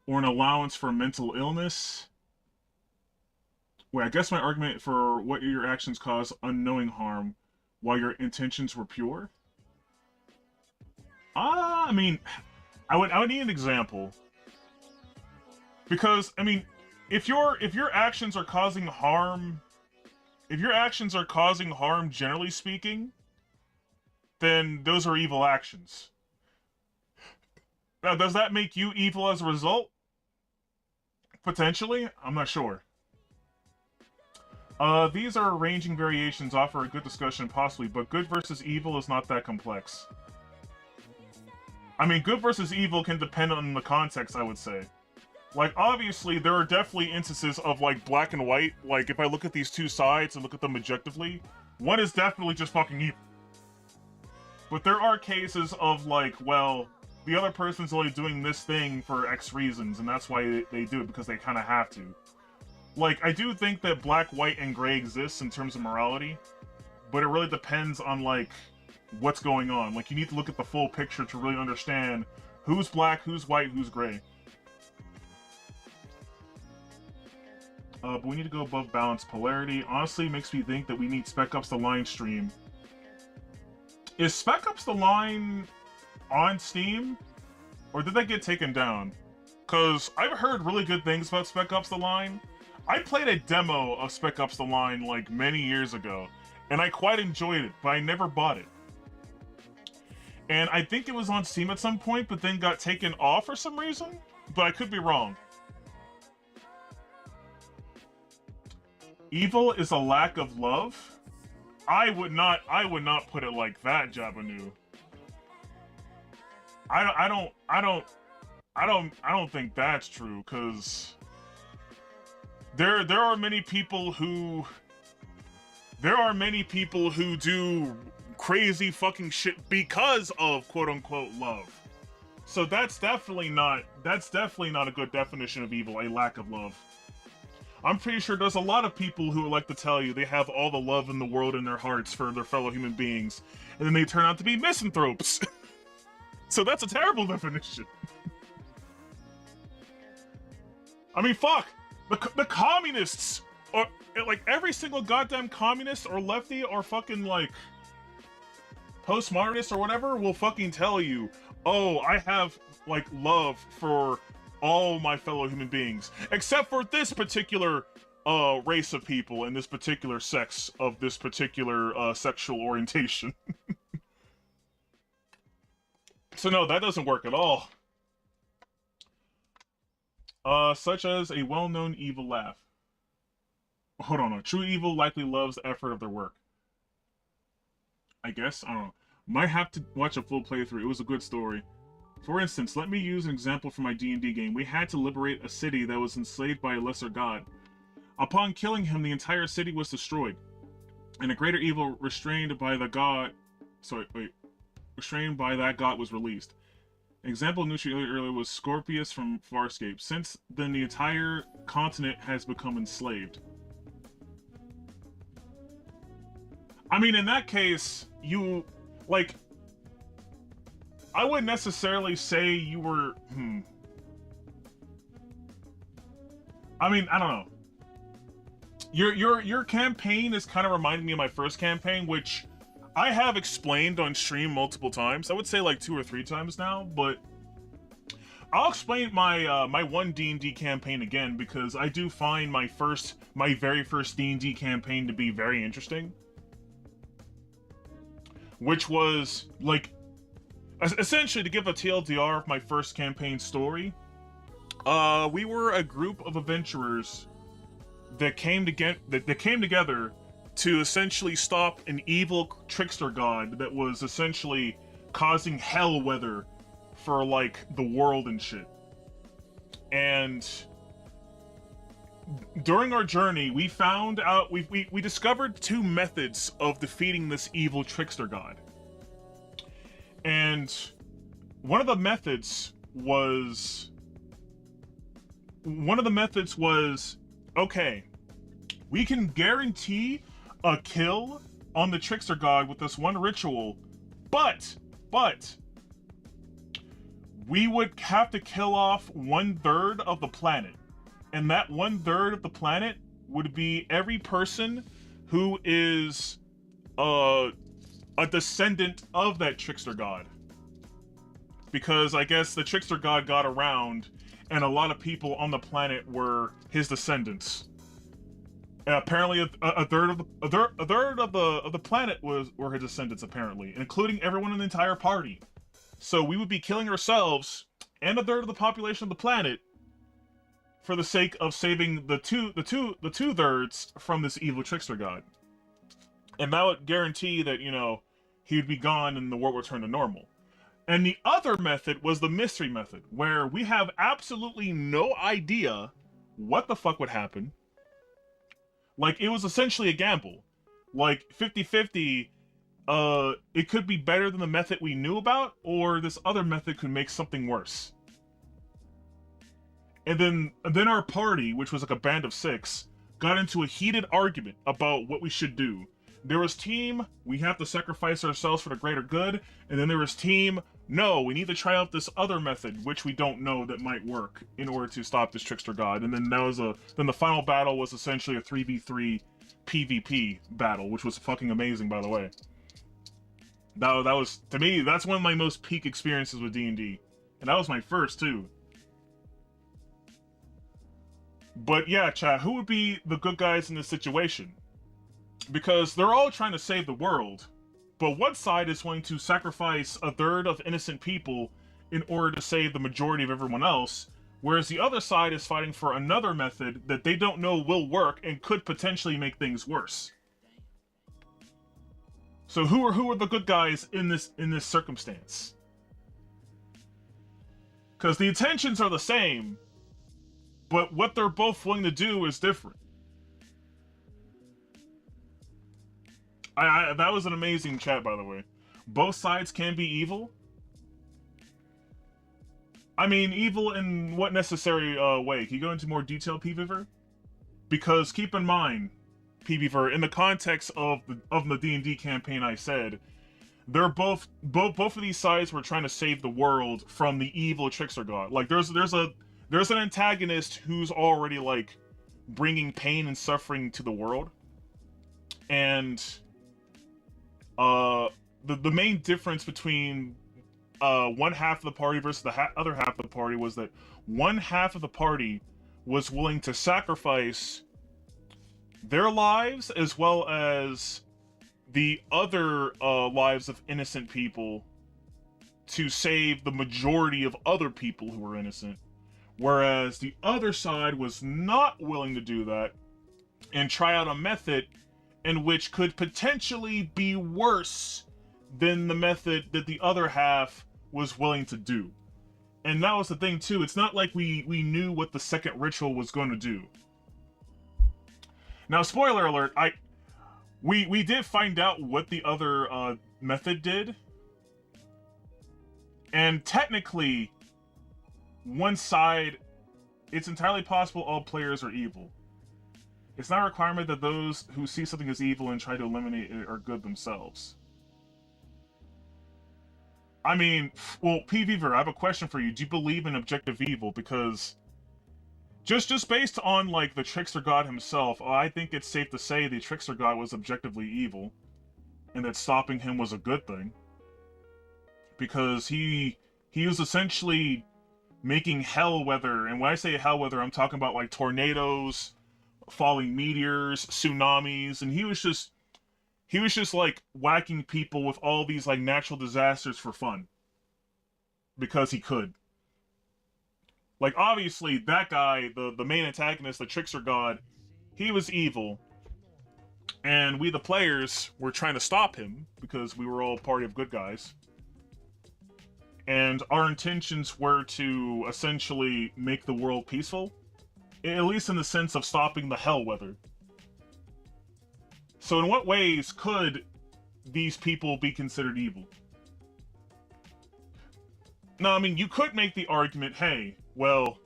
Or an allowance for mental illness. Wait, I guess my argument for what your actions cause unknowing harm while your intentions were pure? I mean, I would need an example. Because, I mean, if your actions are causing harm, generally speaking, then those are evil actions. Now, does that make you evil as a result? Potentially? I'm not sure. These are ranging variations, offer a good discussion possibly, but good versus evil is not that complex. I mean, good versus evil can depend on the context, I would say. Like, obviously, there are definitely instances of, like, black and white. Like, if I look at these two sides and look at them objectively, one is definitely just fucking evil. But there are cases of, like, well, the other person's only doing this thing for X reasons, and that's why they do it, because they kind of have to. Like, I do think that black, white, and gray exists in terms of morality, but it really depends on, like, what's going on. Like, you need to look at the full picture to really understand who's black, who's white, who's gray. But we need to go above balanced polarity. Honestly, it makes me think that we need Spec Ups the Line stream. Is Spec Ups the Line on Steam? Or did that get taken down? Because I've heard really good things about Spec Ups the Line. I played a demo of Spec Ups the Line, like, many years ago, and I quite enjoyed it, but I never bought it. And I think it was on Steam at some point, but then got taken off for some reason? But I could be wrong. Evil is a lack of love? I would not put it like that, Jabanu. I don't think that's true, because there are many people who do crazy fucking shit because of quote unquote love. So that's definitely not a good definition of evil, a lack of love. I'm pretty sure there's a lot of people who would like to tell you they have all the love in the world in their hearts for their fellow human beings, and then they turn out to be misanthropes. So that's a terrible definition. I mean, fuck! The communists, or like every single goddamn communist or lefty or fucking like postmodernist or whatever will fucking tell you, oh, I have like love for all my fellow human beings, except for this particular race of people and this particular sex of this particular sexual orientation. So no, that doesn't work at all. Such as a well-known evil laugh. Hold on, a true evil likely loves the effort of their work. I guess, I don't know. Might have to watch a full playthrough. It was a good story. For instance, let me use an example from my D&D game. We had to liberate a city that was enslaved by a lesser god. Upon killing him, the entire city was destroyed, and a greater evil restrained by the god... restrained by that god was released. An example mentioned earlier was Scorpius from Farscape. Since then, the entire continent has become enslaved. I mean, in that case, you... like... I wouldn't necessarily say you were... I mean, I don't know. Your campaign is kind of reminding me of my first campaign, which I have explained on stream multiple times. I would say like 2 or 3 times now, but I'll explain my my one D&D campaign again, because I do find my very first D&D campaign to be very interesting. Which was like, essentially, to give a TLDR of my first campaign story, we were a group of adventurers that came together to essentially stop an evil trickster god that was essentially causing hell weather for like the world and shit. And during our journey, we found out we discovered 2 methods of defeating this evil trickster god. And one of the methods was okay, we can guarantee a kill on the trickster god with this one ritual, but we would have to kill off 1/3 of the planet. And that 1/3 of the planet would be every person who is a descendant of that trickster god. Because I guess the trickster god got around, and a lot of people on the planet were his descendants. And apparently, a third of the planet were his descendants, apparently, including everyone in the entire party. So we would be killing ourselves and a third of the population of the planet for the sake of saving the two thirds from this evil trickster god. And that would guarantee that, you know, he would be gone and the world would return to normal. And the other method was the mystery method, where we have absolutely no idea what the fuck would happen. Like, it was essentially a gamble. Like, 50-50, it could be better than the method we knew about, or this other method could make something worse. And then our party, which was like a band of 6, got into a heated argument about what we should do. There was team, we have to sacrifice ourselves for the greater good, and then there was team, no, we need to try out this other method, which we don't know that might work in order to stop this trickster god. And then then the final battle was essentially a 3v3 PvP battle, which was fucking amazing, by the way. That was, to me, that's one of my most peak experiences with D&D. And that was my first, too. But yeah, chat, who would be the good guys in this situation? Because they're all trying to save the world, but one side is going to sacrifice a third of innocent people in order to save the majority of everyone else, whereas the other side is fighting for another method that they don't know will work and could potentially make things worse. So who are the good guys in this circumstance? Because the intentions are the same, but what they're both willing to do is different. That was an amazing chat, by the way. Both sides can be evil. I mean, evil in what necessary way? Can you go into more detail, P. Viver? Because keep in mind, PvVer, in the context of the D&D campaign I said, they're both of these sides were trying to save the world from the evil trickster god. Like there's an antagonist who's already like bringing pain and suffering to the world, and the main difference between one half of the party versus the other half of the party was that one half of the party was willing to sacrifice their lives as well as the other lives of innocent people to save the majority of other people who were innocent, whereas the other side was not willing to do that and try out a method in which could potentially be worse than the method that the other half was willing to do. And that was the thing too, it's not like we knew what the second ritual was going to do. Now, spoiler alert, we did find out what the other method did, and technically, one side, it's entirely possible all players are evil. It's not a requirement that those who see something as evil and try to eliminate it are good themselves. I mean, well, PvVer, I have a question for you. Do you believe in objective evil? Because just based on like the trickster god himself, I think it's safe to say the trickster god was objectively evil, and that stopping him was a good thing. Because he was essentially making hell weather, and when I say hell weather, I'm talking about like tornadoes, falling meteors, tsunamis, and he was just like whacking people with all these like natural disasters for fun. Because he could. Like, obviously, that guy, the main antagonist, the trickster god, he was evil. And we, the players, were trying to stop him, because we were all a party of good guys. And our intentions were to essentially make the world peaceful. At least in the sense of stopping the hell weather. So in what ways could these people be considered evil? Now, I mean, you could make the argument, hey, well,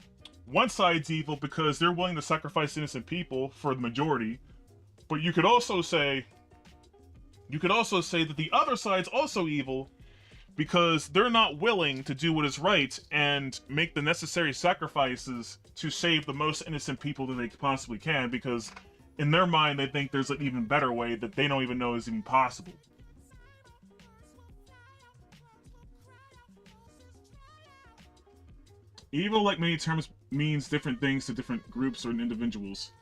one side's evil because they're willing to sacrifice innocent people for the majority, but you could also say that the other side's also evil because they're not willing to do what is right and make the necessary sacrifices to save the most innocent people that they possibly can, because in their mind they think there's an even better way that they don't even know is even possible. Evil, like many terms, means different things to different groups or individuals.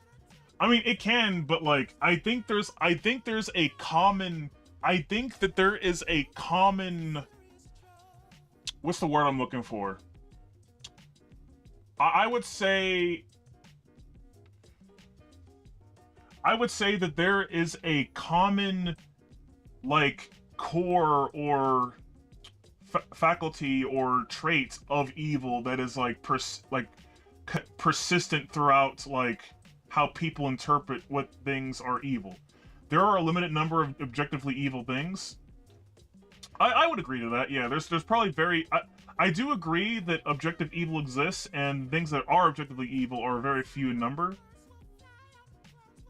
I mean, it can, but like, I think that there is a common, what's the word I'm looking for? I would say that there is a common, like, core or faculty or trait of evil that is like persistent throughout like how people interpret what things are evil. There are a limited number of objectively evil things. I would agree to that. Yeah, there's probably I do agree that objective evil exists, and things that are objectively evil are very few in number,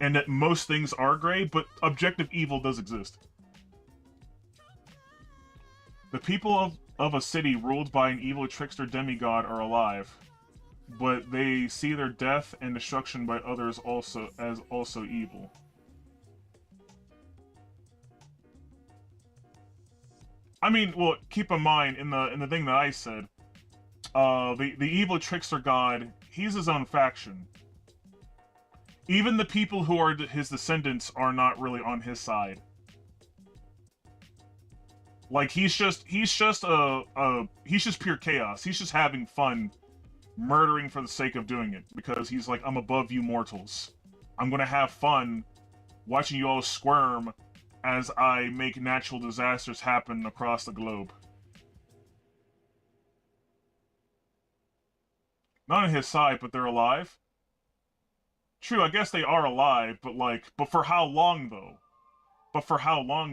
and that most things are gray, but objective evil does exist. The people of a city ruled by an evil trickster demigod are alive, but they see their death and destruction by others also evil. I mean, well, keep in mind in the thing that I said, the evil trickster god, he's his own faction. Even the people who are his descendants are not really on his side. Like, he's just pure chaos. He's just having fun murdering for the sake of doing it, because he's like, I'm above you mortals. I'm gonna have fun watching you all squirm as I make natural disasters happen across the globe. Not on his side, but they're alive. True, I guess they are alive, but for how long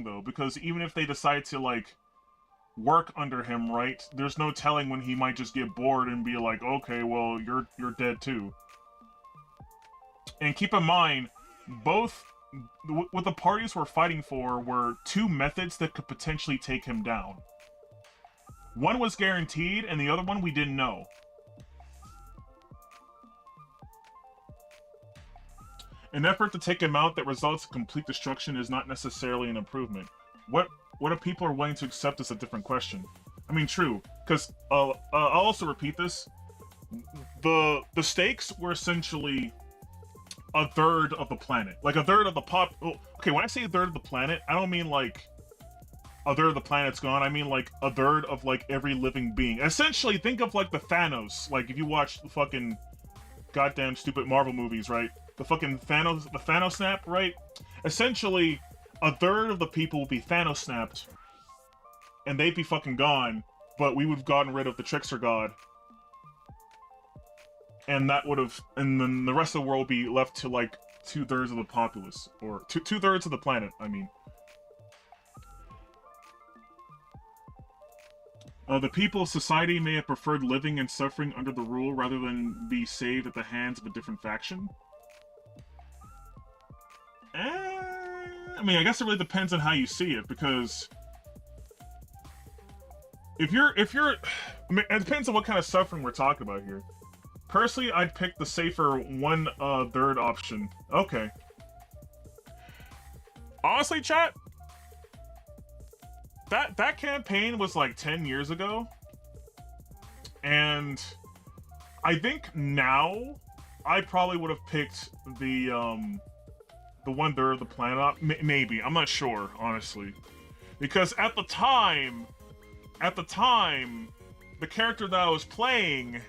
though? Because even if they decide to, like, work under him, right? There's no telling when he might just get bored and be like, okay, well, you're dead too. And keep in mind, both what the parties were fighting for were two methods that could potentially take him down. One was guaranteed, and the other one we didn't know. An effort to take him out that results in complete destruction is not necessarily an improvement. What if people are willing to accept is a different question. I mean, true, because I'll also repeat this. The stakes were essentially a third of the planet. Like a third of the pop... Okay, when I say a third of the planet, I don't mean like a third of the planet's gone. I mean like a third of like every living being. Essentially, think of like the Thanos. Like if you watch the fucking goddamn stupid Marvel movies, right? The fucking Thanos snap, right? Essentially, a third of the people would be Thanos snapped, and they'd be fucking gone, but we would have gotten rid of the Trickster God. And that would have, and then the rest of the world would be left to like 2/3 of the populace, or two-thirds of the planet, I mean. The people of society may have preferred living and suffering under the rule rather than be saved at the hands of a different faction. I mean, I guess it really depends on how you see it, because if you're, it depends on what kind of suffering we're talking about here. Personally, I'd pick the safer 1/3 option. Okay. Honestly, chat, that campaign was like 10 years ago, and I think now I probably would have picked the 1/3 of the planet. Maybe, I'm not sure, honestly, because at the time, the character that I was playing,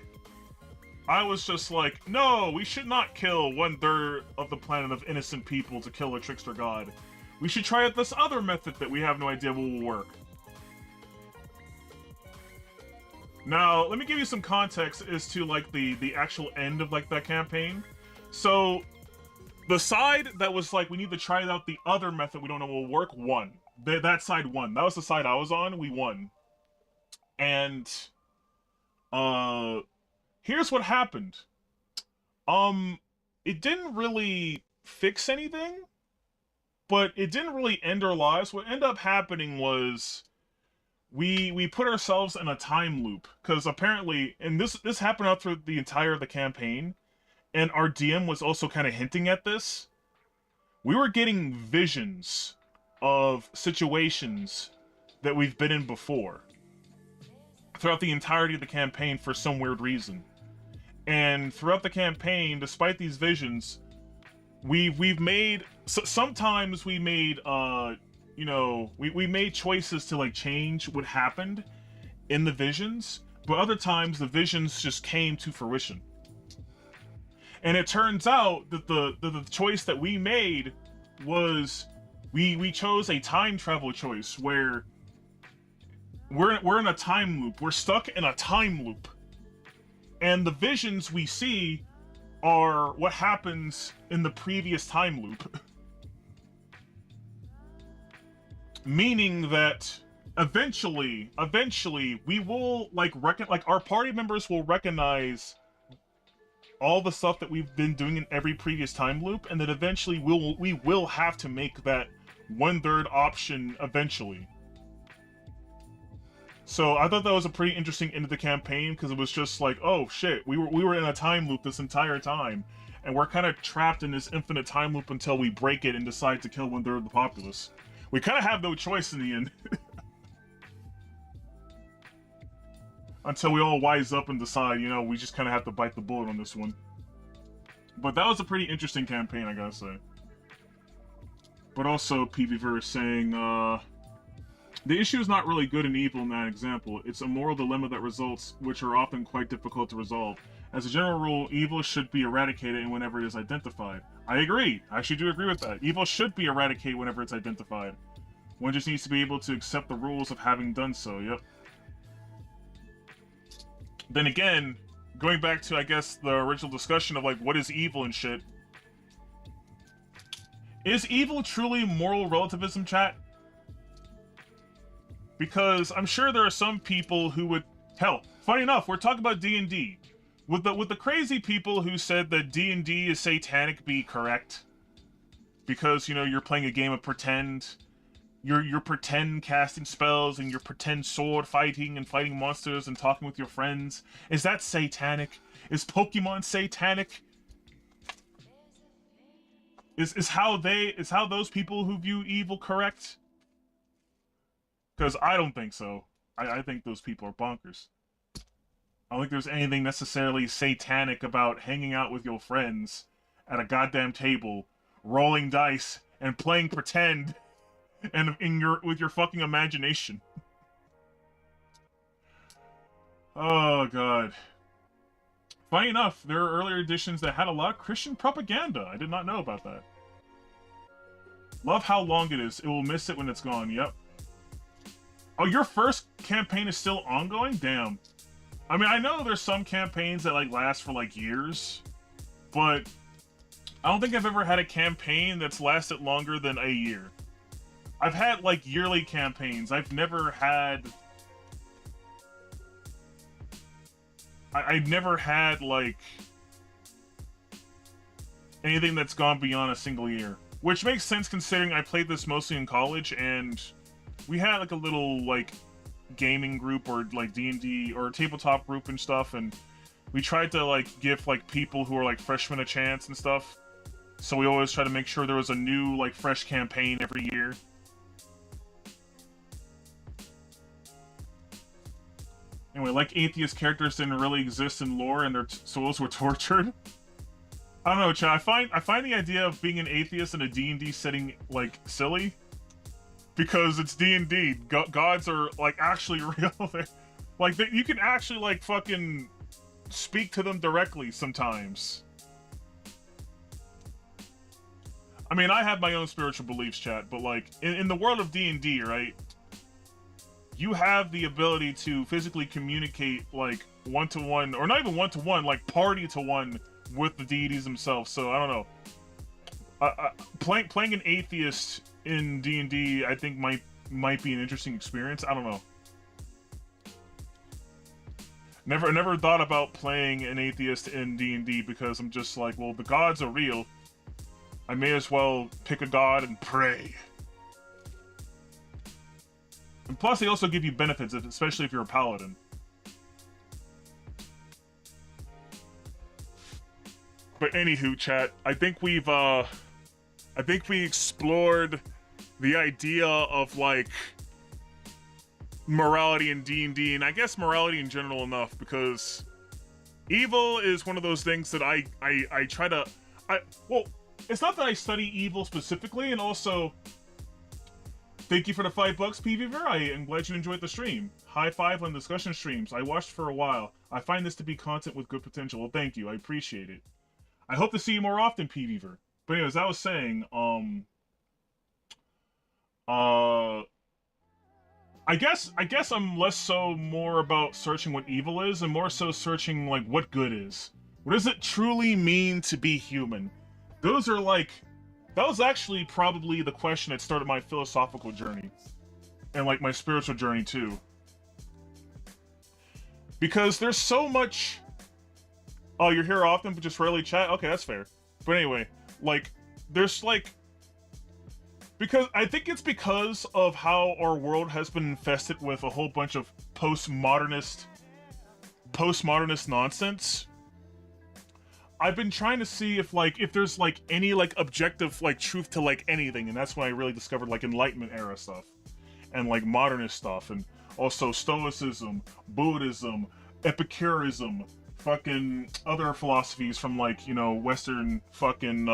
I was just like, no, we should not kill 1/3 of the planet of innocent people to kill a trickster god. We should try out this other method that we have no idea will work. Now, let me give you some context as to like the actual end of like that campaign. So, the side that was like, we need to try out the other method we don't know will work, won. That side won. That was the side I was on, we won. And, here's what happened. It didn't really fix anything, but it didn't really end our lives. What ended up happening was we put ourselves in a time loop, because apparently, and this happened out through the entire of the campaign, and our DM was also kind of hinting at this. We were getting visions of situations that we've been in before throughout the entirety of the campaign for some weird reason. And throughout the campaign, despite these visions, we've made... sometimes we made, you know, we made choices to, like, change what happened in the visions, but other times the visions just came to fruition. And it turns out that the choice that we made was... we chose a time travel choice, where we're in a time loop. We're stuck in a time loop. And the visions we see are what happens in the previous time loop. Meaning that eventually we will like our party members will recognize all the stuff that we've been doing in every previous time loop, and then eventually we will have to make that 1/3 option eventually. So I thought that was a pretty interesting end of the campaign, because it was just like, oh shit, we were in a time loop this entire time, and we're kind of trapped in this infinite time loop until we break it and decide to kill 1/3 of the populace. We kind of have no choice in the end. Until we all wise up and decide, you know, we just kind of have to bite the bullet on this one. But that was a pretty interesting campaign, I gotta say. But also, PVverse saying, the issue is not really good and evil in that example. It's a moral dilemma that results, which are often quite difficult to resolve. As a general rule, evil should be eradicated whenever it is identified. I agree. I actually do agree with that. Evil should be eradicated whenever it's identified. One just needs to be able to accept the rules of having done so, yep. Then again, going back to, I guess, the original discussion of, like, what is evil and shit. Is evil truly moral relativism, chat? Because I'm sure there are some people who would... Hell, funny enough, we're talking about D&D. Would the crazy people who said that D&D is satanic be correct? Because, you know, you're playing a game of pretend. You're pretend casting spells and you're pretend sword fighting and fighting monsters and talking with your friends. Is that satanic? Is Pokemon satanic? Is how those people who view evil correct? Because I don't think so. I think those people are bonkers. I don't think there's anything necessarily satanic about hanging out with your friends at a goddamn table, rolling dice, and playing pretend, and with your fucking imagination. Oh god. Funny enough, there are earlier editions that had a lot of Christian propaganda. I did not know about that. Love how long it is. It will miss it when it's gone. Yep. Oh, your first campaign is still ongoing? Damn. I mean, I know there's some campaigns that, like, last for, like, years. But I don't think I've ever had a campaign that's lasted longer than a year. I've had, like, yearly campaigns. I've never had... I've never had, like, anything that's gone beyond a single year. Which makes sense considering I played this mostly in college, and we had, like, a little, like, gaming group or, like, D&D or tabletop group and stuff, and we tried to, like, give, like, people who are, like, freshmen a chance and stuff. So we always try to make sure there was a new, like, fresh campaign every year. Anyway, like atheist characters didn't really exist in lore and their souls were tortured. I don't know, Chad. I find the idea of being an atheist in a D&D setting, like, silly. Because it's D&D. Gods are, like, actually real. Like, you can actually, like, fucking speak to them directly sometimes. I mean, I have my own spiritual beliefs, chat, but, like, in the world of D&D, right? You have the ability to physically communicate, like, one-to-one, or not even one-to-one, like, party-to-one with the deities themselves, so I don't know. Playing an atheist in D&D, I think might be an interesting experience. I don't know. Never thought about playing an atheist in D&D because I'm just like, well, the gods are real. I may as well pick a god and pray. And plus, they also give you benefits, especially if you're a paladin. But anywho, chat, I think we explored the idea of, like, morality in D&D, and I guess morality in general enough, because evil is one of those things that I try to... well, it's not that I study evil specifically, and also... Thank you for the $5, PVver. I am glad you enjoyed the stream. High five on discussion streams. I watched for a while. I find this to be content with good potential. Well, thank you. I appreciate it. I hope to see you more often, PVver. But anyways, I was saying, I guess I'm less so more about searching what evil is and more so searching, like, what good is. What does it truly mean to be human? Those are, like... That was actually probably the question that started my philosophical journey. And, like, my spiritual journey, too. Because there's so much... Oh, you're here often, but just rarely chat? Okay, that's fair. But anyway, like, there's, like... Because... I think it's because of how our world has been infested with a whole bunch of postmodernist nonsense. I've been trying to see if there's, like, any, like, objective, like, truth to, like, anything, and that's when I really discovered, like, Enlightenment era stuff. And, like, modernist stuff, and also Stoicism, Buddhism, Epicurism, fucking other philosophies from, like, you know, Western fucking,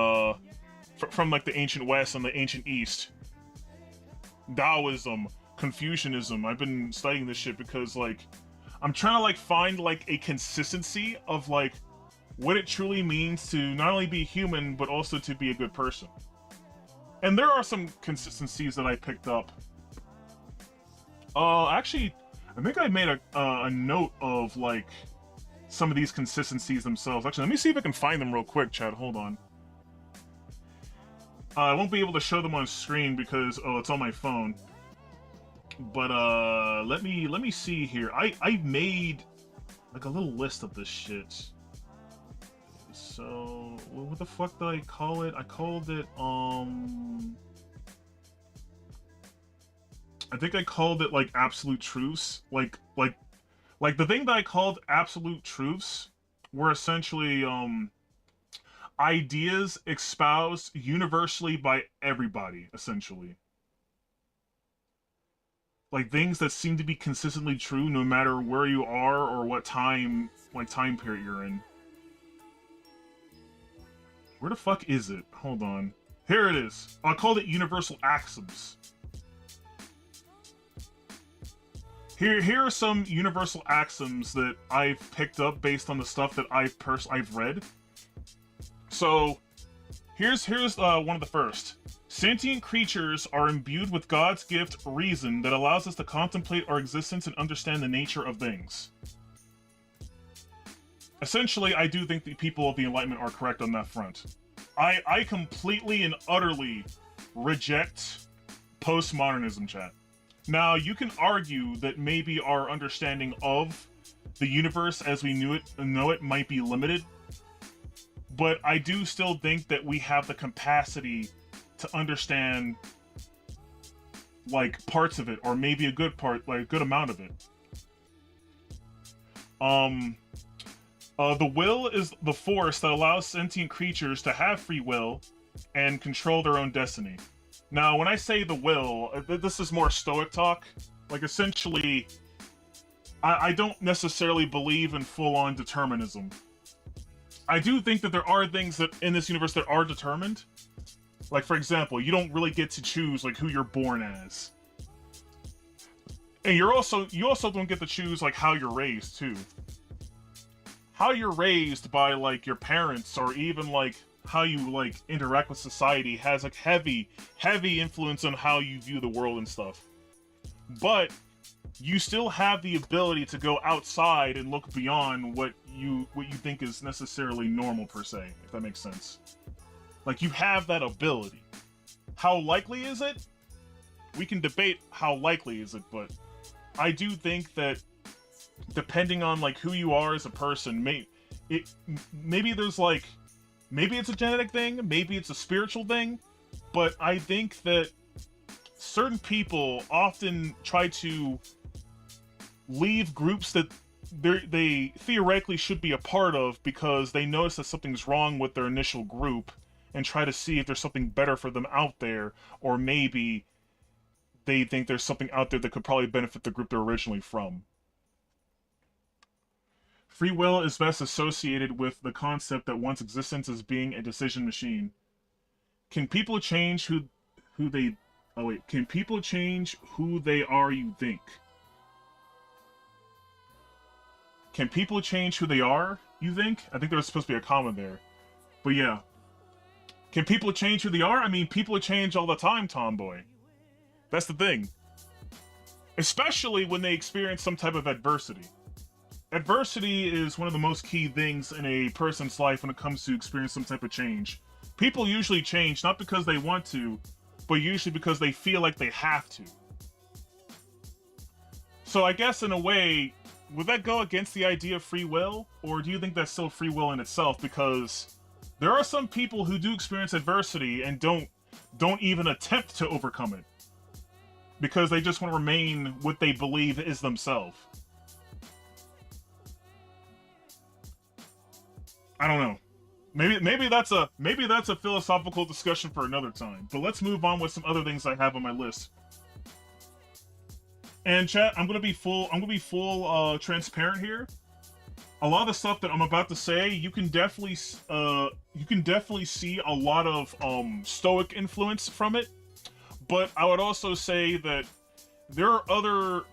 from, like, the ancient West and the ancient East. Taoism, Confucianism. I've been studying this shit because, like, I'm trying to, like, find, like, a consistency of, like, what it truly means to not only be human, but also to be a good person. And there are some consistencies that I picked up. Actually, I think I made a note of, like, some of these consistencies themselves. Actually, let me see if I can find them real quick, Chad. Hold on. I won't be able to show them on screen because, oh, it's on my phone. But, let me see here. I made, like, a little list of this shit. So what the fuck did I call it? I called it I think I called it like absolute truths. Like the thing that I called absolute truths were essentially ideas espoused universally by everybody, essentially. Like things that seem to be consistently true no matter where you are or what time period you're in. Where the fuck is it? Hold on. Here it is. I called it universal axioms. Here are some universal axioms that I've picked up based on the stuff that I've read. So, here's one of the first. Sentient creatures are imbued with God's gift reason that allows us to contemplate our existence and understand the nature of things. Essentially, I do think the people of the Enlightenment are correct on that front. I completely and utterly reject postmodernism, chat. Now, you can argue that maybe our understanding of the universe as we know it might be limited, but I do still think that we have the capacity to understand, like, parts of it, or maybe a good part, like, a good amount of it. The will is the force that allows sentient creatures to have free will and control their own destiny. Now, when I say the will, this is more Stoic talk. Like, essentially, I don't necessarily believe in full-on determinism. I do think that there are things that in this universe that are determined. Like, for example, you don't really get to choose, like, who you're born as. And you also don't get to choose, like, how you're raised, too. How you're raised by, like, your parents, or even, like, how you, like, interact with society has, like, heavy influence on how you view the world and stuff. But you still have the ability to go outside and look beyond what you think is necessarily normal, per se, if that makes sense. Like, you have that ability. How likely is it? We can debate how likely is it, but I do think that depending on, like, who you are as a person, maybe there's, like, maybe it's a genetic thing, maybe it's a spiritual thing, but I think that certain people often try to leave groups that they theoretically should be a part of because they notice that something's wrong with their initial group and try to see if there's something better for them out there, or maybe they think there's something out there that could probably benefit the group they're originally from. Free will is best associated with the concept that one's existence is being a decision machine. Can people change who they... Oh wait, can people change who they are, you think? Can people change who they are, you think? I think there was supposed to be a comma there. But yeah. Can people change who they are? I mean, people change all the time, Tomboy. That's the thing. Especially when they experience some type of adversity. Adversity is one of the most key things in a person's life when it comes to experience some type of change. People usually change not because they want to, but usually because they feel like they have to. So I guess in a way, would that go against the idea of free will? Or do you think that's still free will in itself? Because there are some people who do experience adversity and don't even attempt to overcome it. Because they just want to remain what they believe is themselves. I don't know. Maybe that's a philosophical discussion for another time. But let's move on with some other things I have on my list. And chat, I'm gonna be full transparent here. A lot of the stuff that I'm about to say, you can definitely see a lot of Stoic influence from it. But I would also say that there are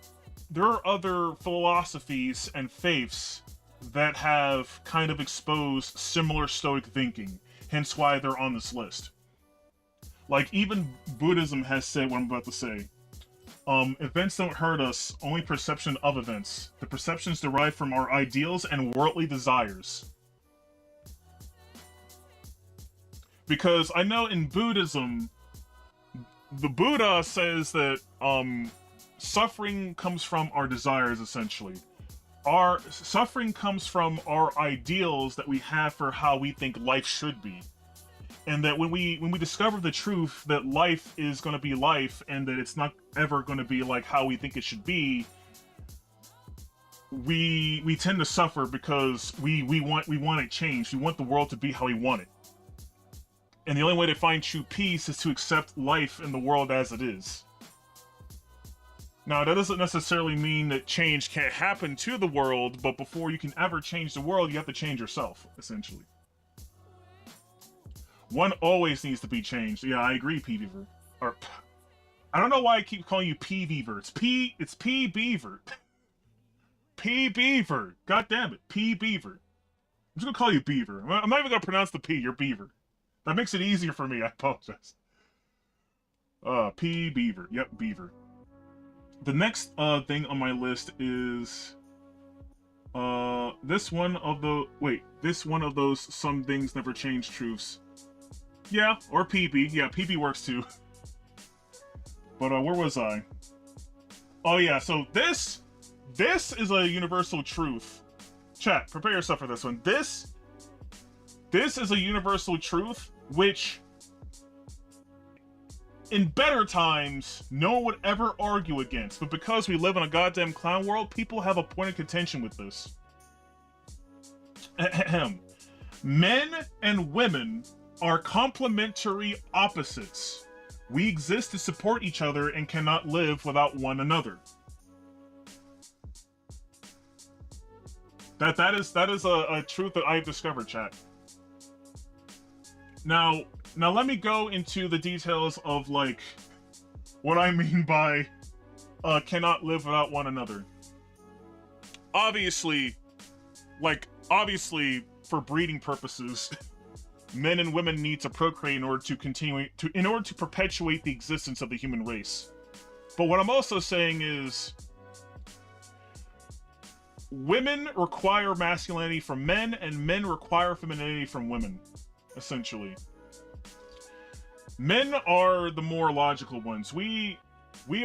other philosophies and faiths that have kind of exposed similar Stoic thinking, hence why they're on this list. Like, even Buddhism has said what I'm about to say. Events don't hurt us, only perception of events. The perceptions derive from our ideals and worldly desires. Because I know in Buddhism, the Buddha says that suffering comes from our desires, essentially. our suffering comes from our ideals that we have for how we think life should be. And that when we discover the truth that life is going to be life and that it's not ever going to be like how we think it should be, we tend to suffer because we want it changed. We want the world to be how we want it. And the only way to find true peace is to accept life in the world as it is. Now, that doesn't necessarily mean that change can't happen to the world, but before you can ever change the world, you have to change yourself, essentially. One always needs to be changed. Yeah, I agree, P. Beaver. Or, I don't know why I keep calling you P. Beaver. It's P. Beaver. P. Beaver. God damn it, P. Beaver. I'm just gonna call you Beaver. I'm not even gonna pronounce the P. You're Beaver. That makes it easier for me. I apologize. P. Beaver. Yep, Beaver. The next thing on my list is this one of those some things never change truths. Yeah, or PB. Yeah, PB works too. But where was I? Oh yeah, so this is a universal truth. Chat, prepare yourself for this one. This is a universal truth which in better times, no one would ever argue against, but because we live in a goddamn clown world, people have a point of contention with this. Ahem. Men and women are complementary opposites. We exist to support each other and cannot live without one another. That is a truth that I've discovered, chat. Now let me go into the details of, like, what I mean by cannot live without one another. Obviously, for breeding purposes, men and women need to procreate in order to perpetuate the existence of the human race. But what I'm also saying is, women require masculinity from men, and men require femininity from women. Essentially, men are the more logical ones. We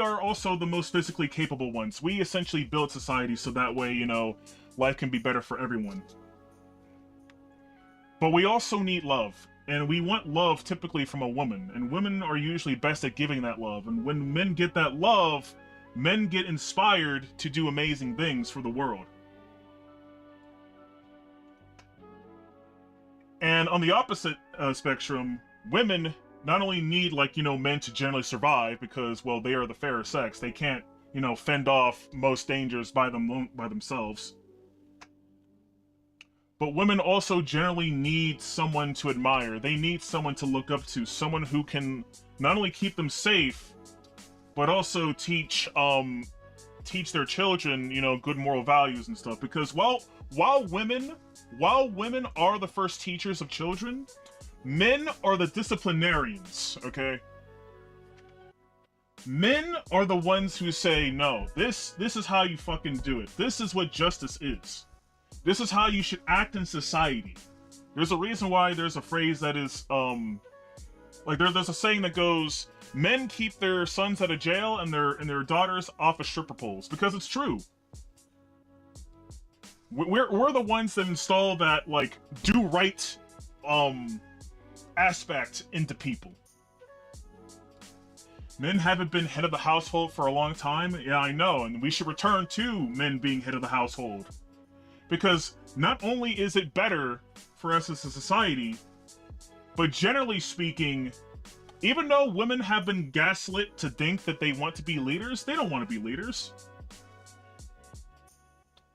are also the most physically capable ones. We essentially build society so that way, life can be better for everyone. But we also need love, and we want love typically from a woman, and women are usually best at giving that love. And when men get that love, men get inspired to do amazing things for the world. And on the opposite spectrum, women not only need, men to generally survive because, well, they are the fairer sex. They can't, fend off most dangers by themselves. But women also generally need someone to admire. They need someone to look up to. Someone who can not only keep them safe, but also teach their children, good moral values and stuff. Because while women are the first teachers of children, men are the disciplinarians, okay? Men are the ones who say, no, this is how you fucking do it. This is what justice is. This is how you should act in society. There's a reason why there's a phrase that is, there's a saying that goes, men keep their sons out of jail and their daughters off of stripper poles, because it's true. We're the ones that install that, do right, aspect into people. Men haven't been head of the household for a long time. Yeah, I know, and we should return to men being head of the household. Because not only is it better for us as a society, but generally speaking, even though women have been gaslit to think that they want to be leaders, they don't want to be leaders.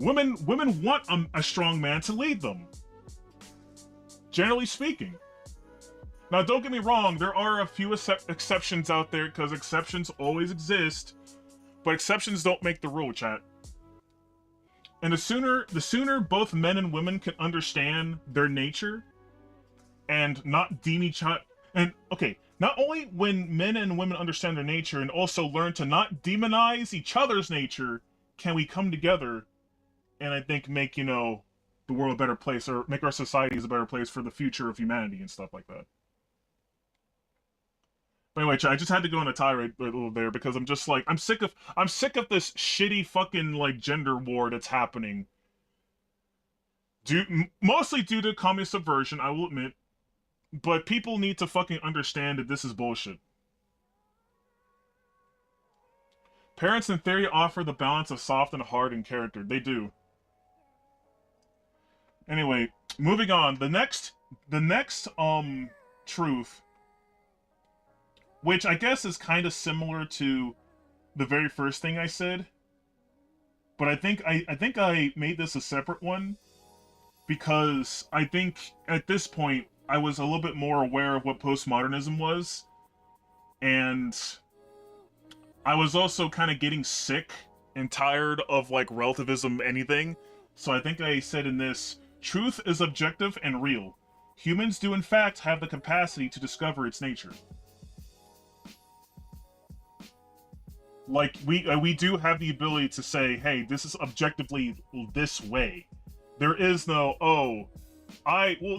Women want a strong man to lead them. Generally speaking. Now, don't get me wrong, there are a few exceptions out there, because exceptions always exist, but exceptions don't make the rule, chat. And the sooner both men and women can understand their nature and not deem each other, and okay, not only when men and women understand their nature and also learn to not demonize each other's nature, can we come together and I think make, the world a better place, or make our societies a better place for the future of humanity and stuff like that. But anyway, I just had to go on a tirade a little there because I'm just I'm sick of this shitty fucking gender war that's happening Mostly due to communist subversion, I will admit. But people need to fucking understand that this is bullshit. Parents in theory offer the balance of soft and hard in character. They do. Anyway, moving on. The next truth, which I guess is kind of similar to the very first thing I said, but I think I made this a separate one because I think at this point I was a little bit more aware of what postmodernism was, and I was also kind of getting sick and tired of like relativism anything. So I think I said in this, truth is objective and real. Humans do in fact have the capacity to discover its nature. Like, we do have the ability to say, hey, this is objectively this way. There is no, well,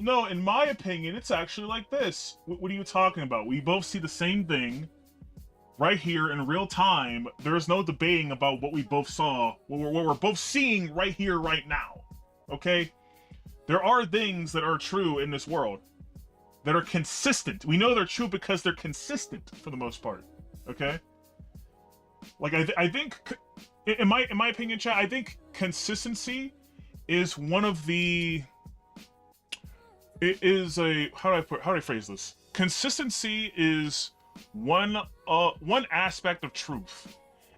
no, in my opinion, it's actually like this. What are you talking about? We both see the same thing right here in real time. There's no debating about what we both saw, what we're both seeing right here, right now. Okay? There are things that are true in this world that are consistent. We know they're true because they're consistent for the most part. Okay? Like, I think, in my opinion, chat, I think consistency is one of the... It is a... How do I phrase this? Consistency is one aspect of truth.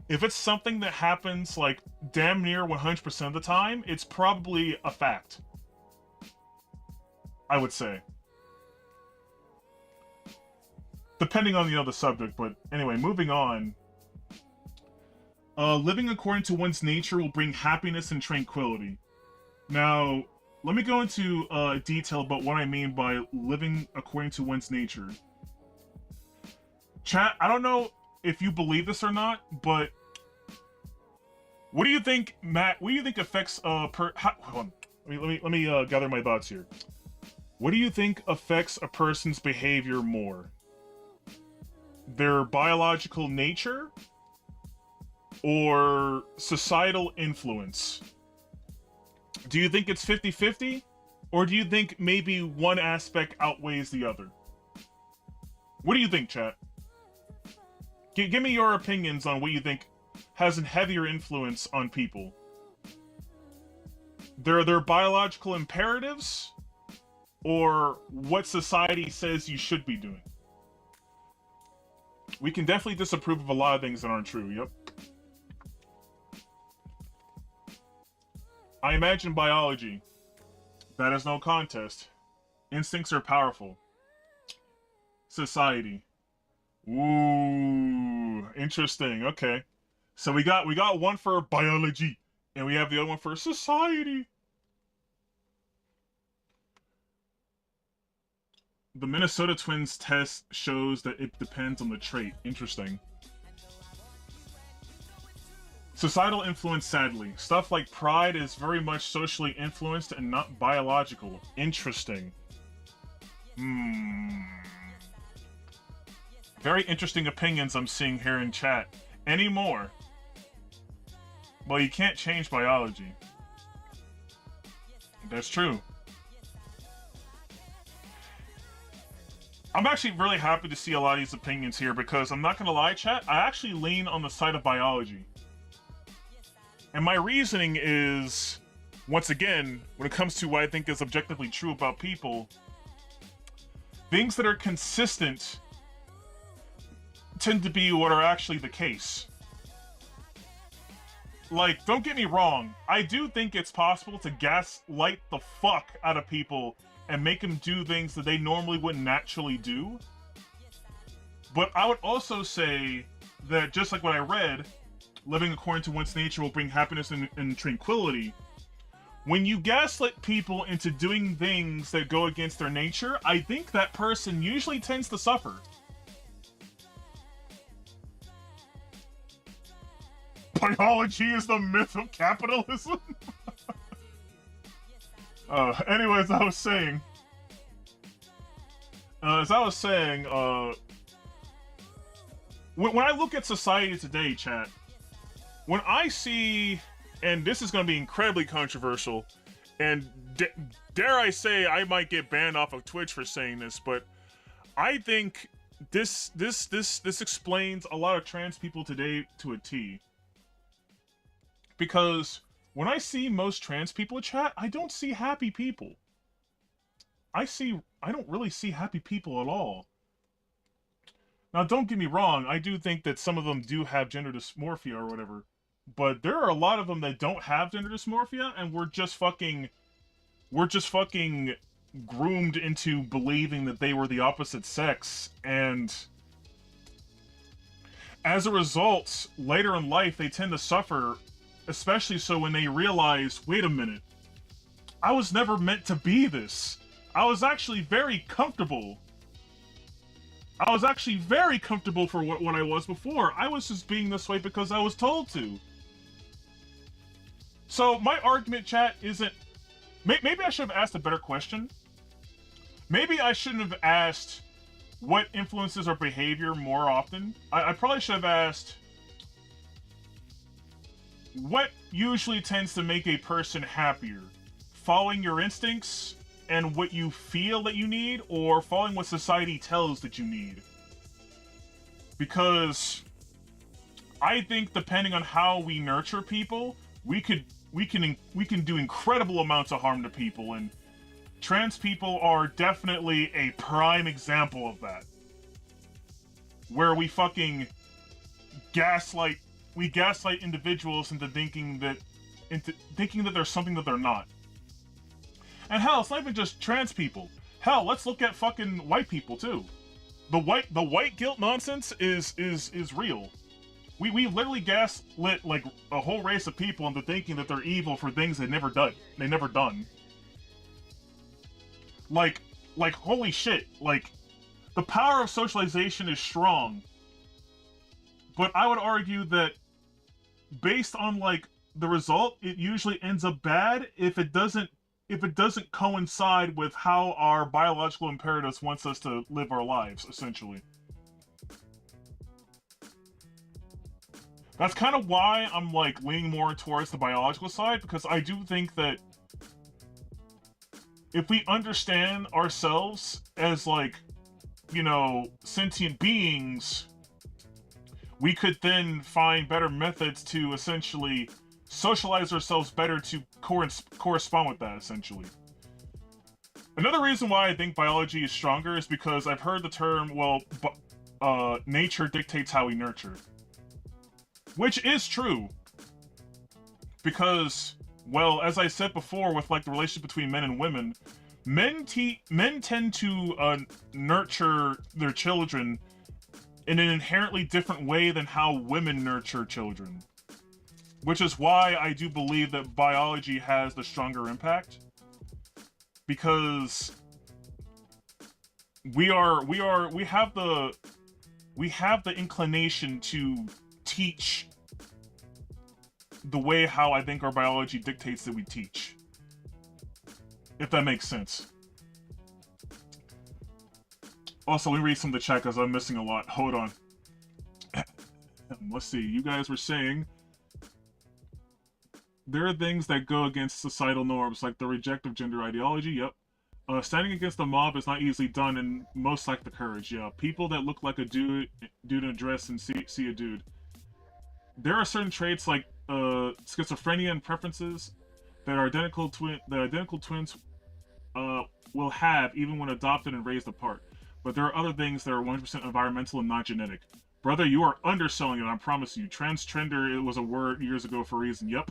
If it's something that happens, like, damn near 100% of the time, it's probably a fact. I would say. Depending on, the subject, but anyway, moving on. Living according to one's nature will bring happiness and tranquility. Now, let me go into detail about what I mean by living according to one's nature. Chat, I don't know if you believe this or not, but what do you think, Matt? What do you think affects hold on. Let me gather my thoughts here. What do you think affects a person's behavior more? Their biological nature or societal influence? Do you think it's 50-50? Or do you think maybe one aspect outweighs the other? What do you think, chat? Give me your opinions on what you think has a heavier influence on people. Their biological imperatives, or what society says you should be doing? We can definitely disapprove of a lot of things that aren't true, yep. I imagine biology. That is no contest. Instincts are powerful. Society. Ooh, interesting. Okay. So we got one for biology, and we have the other one for society. The Minnesota Twins test shows that it depends on the trait. Interesting. Societal influence, sadly. Stuff like pride is very much socially influenced and not biological. Interesting. Very interesting opinions I'm seeing here in chat. Any more? Well, you can't change biology. That's true. I'm actually really happy to see a lot of these opinions here because I'm not gonna lie, chat, I actually lean on the side of biology. And my reasoning is, once again, when it comes to what I think is objectively true about people, things that are consistent tend to be what are actually the case. Like, don't get me wrong, I do think it's possible to gaslight the fuck out of people and make them do things that they normally wouldn't naturally do. But I would also say that, just like what I read, living according to one's nature will bring happiness and tranquility. When you gaslight people into doing things that go against their nature, I think that person usually tends to suffer. Biology is the myth of capitalism? Anyways, I was saying... when I look at society today, chat, when I see, and this is going to be incredibly controversial, and dare I say, I might get banned off of Twitch for saying this, but I think this explains a lot of trans people today to a T. Because when I see most trans people chat, I don't see happy people. I don't really see happy people at all. Now, don't get me wrong, I do think that some of them do have gender dysmorphia or whatever, but there are a lot of them that don't have gender dysmorphia, and we're just fucking groomed into believing that they were the opposite sex, and as a result, later in life, they tend to suffer, especially so when they realize, wait a minute, I was never meant to be this. I was actually very comfortable. I was actually very comfortable for what I was before. I was just being this way because I was told to. So my argument, chat, isn't... Maybe I should have asked a better question. Maybe I shouldn't have asked what influences our behavior more often. I probably should have asked what usually tends to make a person happier? Following your instincts and what you feel that you need, or following what society tells that you need? Because I think depending on how we nurture people, we can do incredible amounts of harm to people, and trans people are definitely a prime example of that. Where we fucking gaslight individuals into thinking that there's something that they're not. And hell, it's not even just trans people. Hell, let's look at fucking white people too. The white guilt nonsense is real. We literally gaslit like a whole race of people into thinking that they're evil for things they never done. Like holy shit, like the power of socialization is strong. But I would argue that based on like the result, it usually ends up bad if it doesn't coincide with how our biological imperatives wants us to live our lives, essentially. That's kind of why I'm like leaning more towards the biological side, because I do think that if we understand ourselves as like, you know, sentient beings, we could then find better methods to essentially socialize ourselves better to correspond with that, essentially. Another reason why I think biology is stronger is because I've heard the term, well, nature dictates how we nurture. Which is true. Because, well, as I said before with like the relationship between men and women, men tend to nurture their children in an inherently different way than how women nurture children. Which is why I do believe that biology has the stronger impact. Because we have the inclination to teach the way how I think our biology dictates that we teach. If that makes sense. Also, let me read some of the chat because I'm missing a lot. Hold on. Let's see. You guys were saying there are things that go against societal norms, like the reject of gender ideology. Yep. Standing against the mob is not easily done, and most lack the courage. Yeah. People that look like a dude in a dress and see a dude. There are certain traits like schizophrenia and preferences that identical twins will have even when adopted and raised apart. But there are other things that are 100% environmental and not genetic. Brother, you are underselling it, I promise you. Transgender, it was a word years ago for a reason. Yep.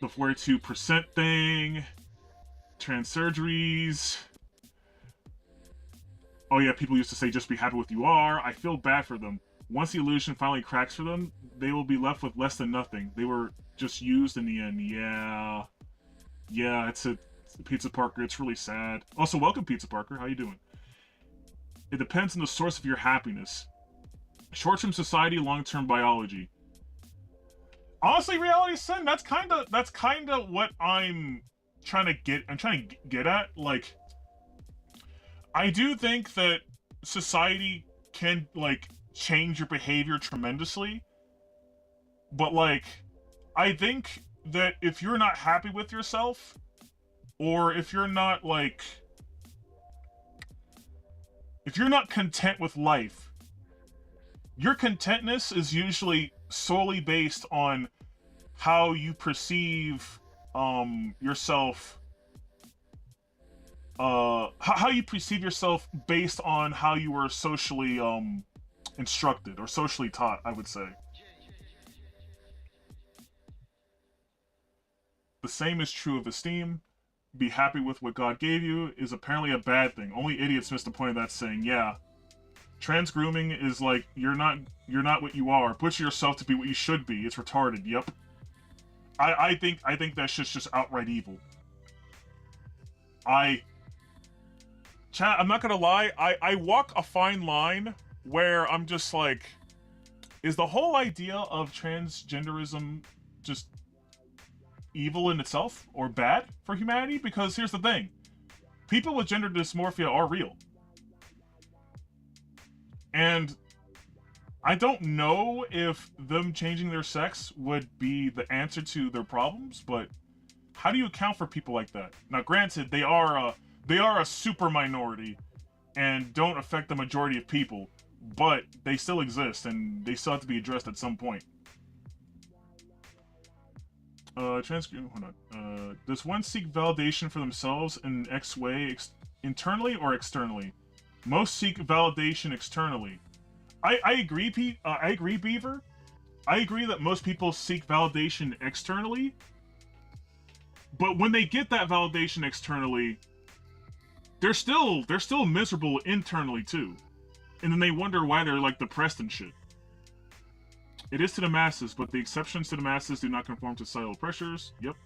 The 42% thing. Trans surgeries. Oh yeah, people used to say just be happy with who you are. I feel bad for them. Once the illusion finally cracks for them, they will be left with less than nothing. They were just used in the end. Yeah. Yeah, it's Pizza Parker. It's really sad. Also, welcome, Pizza Parker. How you doing? It depends on the source of your happiness. Short-term society, long-term biology. Honestly, Reality Sin, that's kind of what I'm trying to get at. Like, I do think that society can like change your behavior tremendously, but like I think that if you're not happy with yourself, or if you're not like, if you're not content with life, your contentness is usually solely based on how you perceive yourself, how you perceive yourself based on how you were socially instructed or socially taught, I would say. The same is true of esteem. Be happy with what God gave you is apparently a bad thing. Only idiots miss the point of that saying. Yeah, trans grooming is like you're not what you are. Butcher yourself to be what you should be. It's retarded. Yep. I think that shit's just outright evil. Chat, I'm not gonna lie, I walk a fine line where I'm just like, is the whole idea of transgenderism just evil in itself or bad for humanity? Because here's the thing, people with gender dysmorphia are real. And I don't know if them changing their sex would be the answer to their problems, but how do you account for people like that? Now, granted, they are a super minority and don't affect the majority of people, but they still exist and they still have to be addressed at some point. Hold on. Does one seek validation for themselves in X way, internally or externally? Most seek validation externally. I agree, Pete. I agree, Beaver. I agree that most people seek validation externally, but when they get that validation externally, they're still miserable internally too, and then they wonder why they're like depressed and shit. It is to the masses, but the exceptions to the masses do not conform to societal pressures. Yep.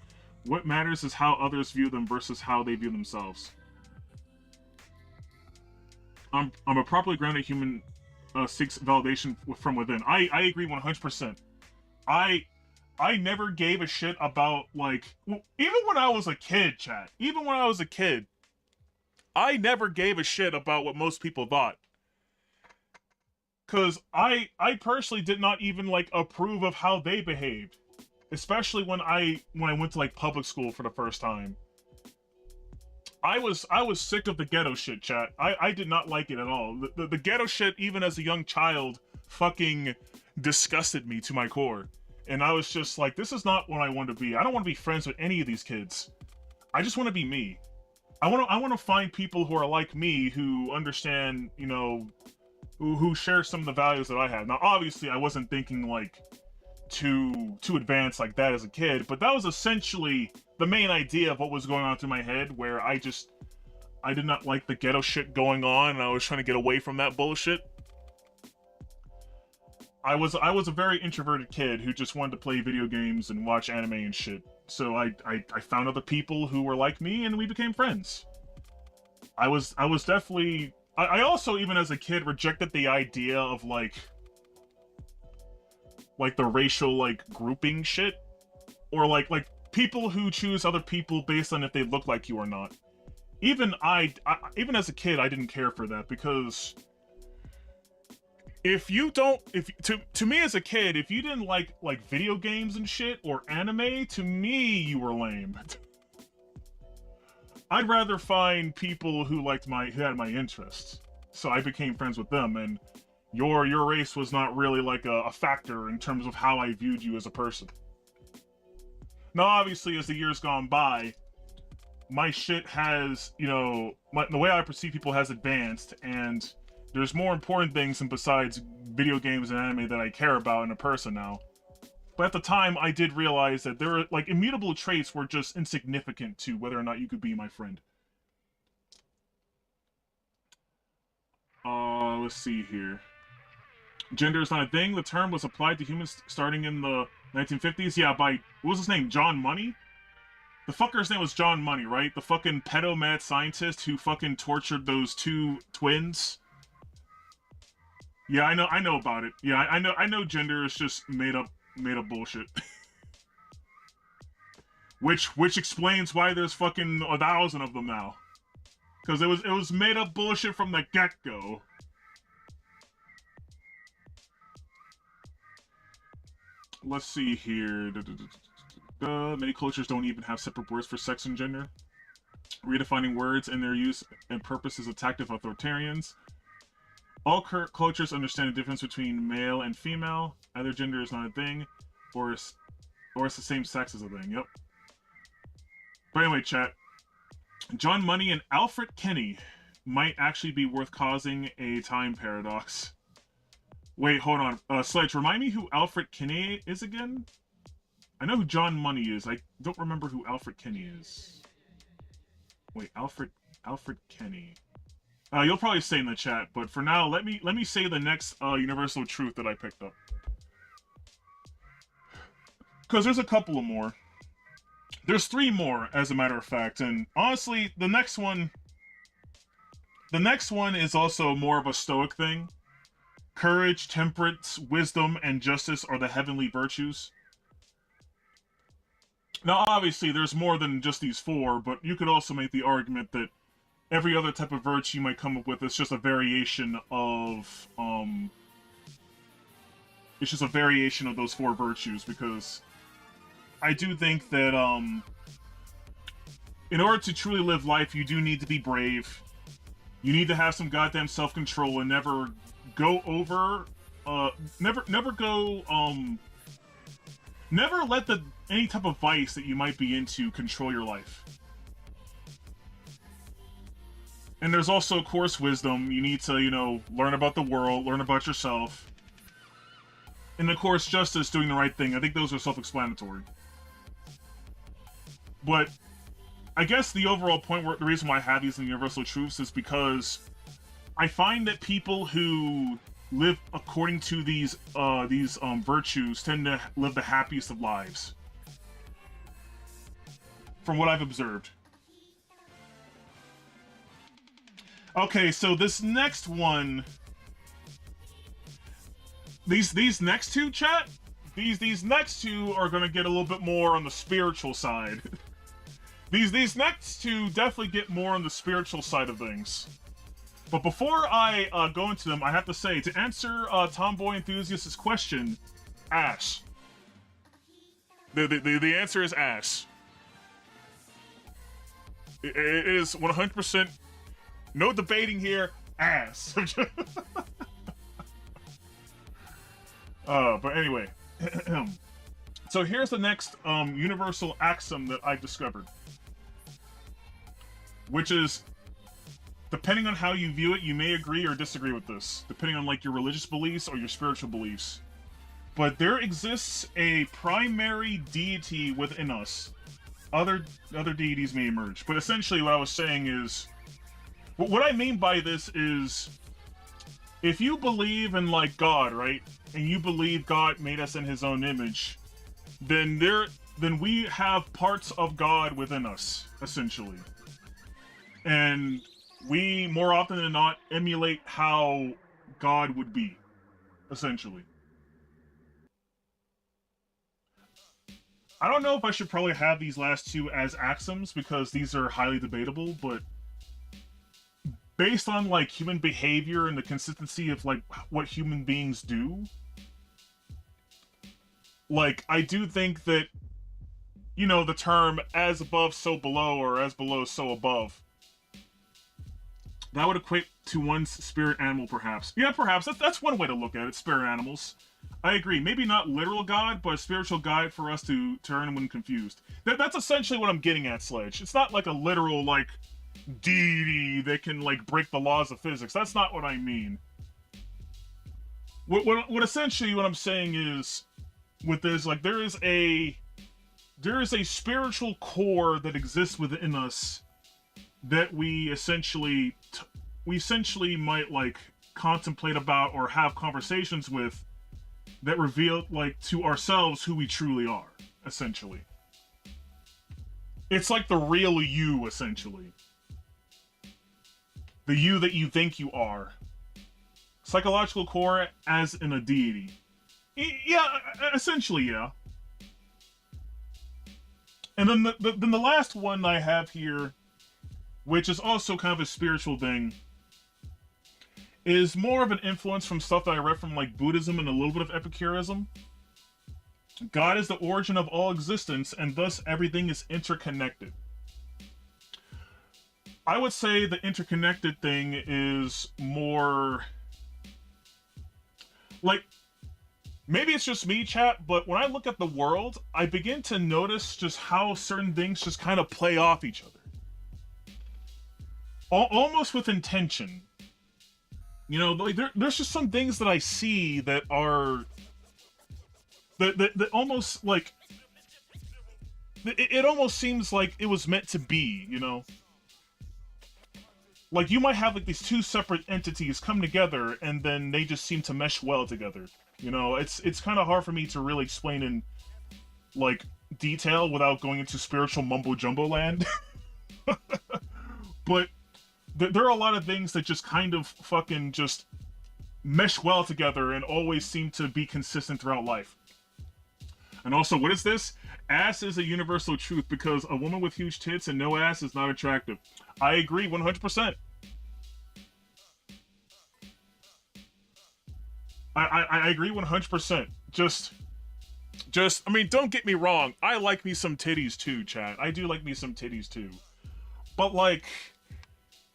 What matters is how others view them versus how they view themselves. I'm a properly grounded human seeks validation from within. I agree 100%. I never gave a shit about, like, even when I was a kid, chat. Even when I was a kid, I never gave a shit about what most people thought. Because I personally did not even, like, approve of how they behaved. Especially when I went to, like, public school for the first time. I was sick of the ghetto shit, chat. I did not like it at all. The ghetto shit, even as a young child, fucking disgusted me to my core. And I was just like, this is not what I want to be. I don't want to be friends with any of these kids. I just want to be me. I want to find people who are like me, who understand, you know, who share some of the values that I have. Now, obviously, I wasn't thinking, like, too advanced like that as a kid, but that was essentially the main idea of what was going on through my head, where I did not like the ghetto shit going on, and I was trying to get away from that bullshit. I was a very introverted kid who just wanted to play video games and watch anime and shit. So I found other people who were like me, and we became friends. I was definitely... I also, even as a kid, rejected the idea of, like the racial, like, grouping shit. Or, like people who choose other people based on if they look like you or not. Even even as a kid, I didn't care for that, because to me as a kid, if you didn't like video games and shit or anime, to me you were lame. I'd rather find people who had my interests, so I became friends with them. And your race was not really like a factor in terms of how I viewed you as a person. Now, obviously, as the years gone by, my shit has, you know, the way I perceive people has advanced, and there's more important things than besides video games and anime that I care about in a person now. But at the time, I did realize that there are, like, immutable traits were just insignificant to whether or not you could be my friend. Let's see here. Gender is not a thing. The term was applied to humans starting in the 1950s. Yeah, by, what was his name? John Money? The fucker's name was John Money, right? The fucking pedo-mad scientist who fucking tortured those two twins. Yeah, I know about it. Yeah, I know gender is just made up bullshit. which explains why there's fucking 1,000 of them now. Because it was made up bullshit from the get-go. Let's see here. Many cultures don't even have separate words for sex and gender. redefining words and their use and purpose is attacked of authoritarians. All cultures understand the difference between male and female. Either gender is not a thing, or it's the same sex as a thing. Yep. But anyway, chat. John Money and Alfred Kenny might actually be worth causing a time paradox. Wait, hold on. Sledge, remind me who Alfred Kenny is again? I know who John Money is. I don't remember who Alfred Kenny is. Wait, Alfred Kenny. You'll probably say in the chat, but for now, let me say the next universal truth that I picked up. Because there's a couple of more. There's 3 more, as a matter of fact, and honestly, the next one is also more of a Stoic thing. Courage, temperance, wisdom, and justice are the heavenly virtues. Now, obviously, there's more than just these 4, but you could also make the argument that every other type of virtue you might come up with is just a variation of, it's just a variation of those 4 virtues, because I do think that, in order to truly live life, you do need to be brave. You need to have some goddamn self-control and never go over, never let any type of vice that you might be into control your life. And there's also, of course, wisdom. You need to, learn about the world, learn about yourself. And of course, justice, doing the right thing. I think those are self-explanatory. But I guess the overall point, the reason why I have these in universal truths is because I find that people who live according to these virtues tend to live the happiest of lives. From what I've observed. Okay, so this next one, these next 2, chat, these next 2 are gonna get a little bit more on the spiritual side. These next 2 definitely get more on the spiritual side of things. But before I go into them, I have to say, to answer Tomboy Enthusiast's question, ass. The answer is ass. It is 100%. No debating here. Ass. But anyway. So here's the next universal axiom that I've discovered. Which is, depending on how you view it, you may agree or disagree with this. Depending on like your religious beliefs or your spiritual beliefs. But there exists a primary deity within us. Other deities may emerge. But essentially what I was saying is, what I mean by this is, if you believe in like God, right, and you believe God made us in His own image, then we have parts of God within us, essentially, and we more often than not emulate how God would be, essentially. I don't know if I should probably have these last 2 as axioms because these are highly debatable, but based on like human behavior and the consistency of like what human beings do, like I do think that, the term as above so below, or as below so above, that would equate to one's spirit animal, perhaps. Yeah, perhaps. That's one way to look at it, spirit animals. I agree. Maybe not literal God, but a spiritual guide for us to turn when confused. That's essentially what I'm getting at, Sledge. It's not like a literal, like, deity that can, like, break the laws of physics. That's not what I mean. What essentially what I'm saying is, with this, like, there is a spiritual core that exists within us that we essentially might, like, contemplate about or have conversations with that reveal, like, to ourselves who we truly are, essentially. It's like the real you, essentially. The you that you think you are. Psychological core as in a deity. Yeah, essentially, yeah. And then the last one I have here, which is also kind of a spiritual thing, is more of an influence from stuff that I read from like Buddhism and a little bit of Epicureanism. God is the origin of all existence, and thus everything is interconnected. I would say the interconnected thing is more like, maybe it's just me, chat, but when I look at the world, I begin to notice just how certain things just kind of play off each other. Almost with intention. You know, like there's just some things that I see that are that almost like it almost seems like it was meant to be, you know? Like you might have like these two separate entities come together and then they just seem to mesh well together. You know, it's kind of hard for me to really explain in like detail without going into spiritual mumbo jumbo land. But there are a lot of things that just kind of fucking just mesh well together and always seem to be consistent throughout life. And also, what is this? Ass is a universal truth because a woman with huge tits and no ass is not attractive. I agree 100%. I agree 100%. Just, I mean, don't get me wrong. I like me some titties too, chat. I do like me some titties too. But like,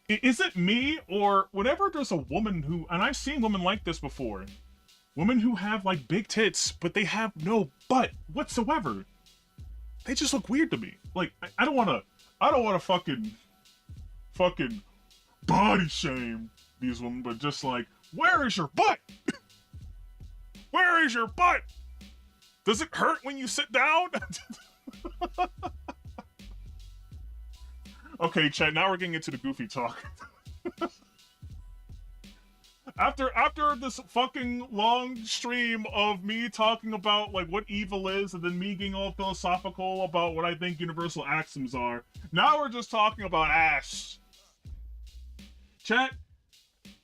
is it me or whenever there's a woman who, and I've seen women like this before, women who have like big tits, but they have no butt whatsoever. They just look weird to me. Like, I don't wanna fucking body shame these women, but just like, where is your butt? Where is your butt? Does it hurt when you sit down? Okay, chat, now we're getting into the goofy talk. After this fucking long stream of me talking about like what evil is and then me getting all philosophical about what I think universal axioms are, now we're just talking about ass. Chat,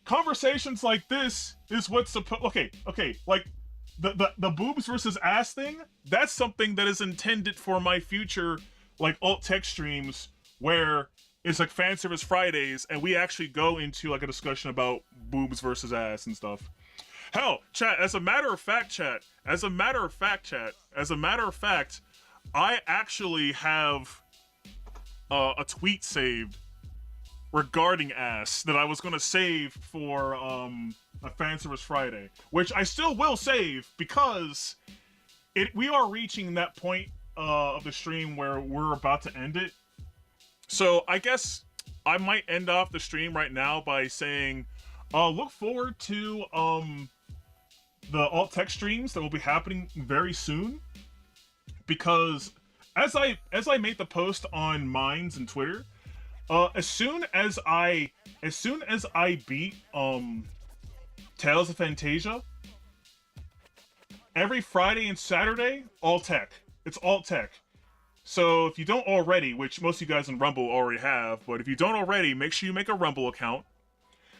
conversations like this is what's supposed. Okay, like the boobs versus ass thing. That's something that is intended for my future like alt tech streams where it's like fan service Fridays and we actually go into like a discussion about boobs versus ass and stuff. Hell, chat. As a matter of fact, I actually have a tweet saved regarding ass that I was gonna save for a fan service Friday, which I still will save because we are reaching that point of the stream where we're about to end it. So I guess I might end off the stream right now by saying, look forward to the alt tech streams that will be happening very soon, because as I made the post on Minds and Twitter, as soon as I beat Tales of Fantasia, every Friday and Saturday, alt tech. It's alt tech. So if you don't already, which most of you guys in Rumble already have, but if you don't already, make sure you make a Rumble account.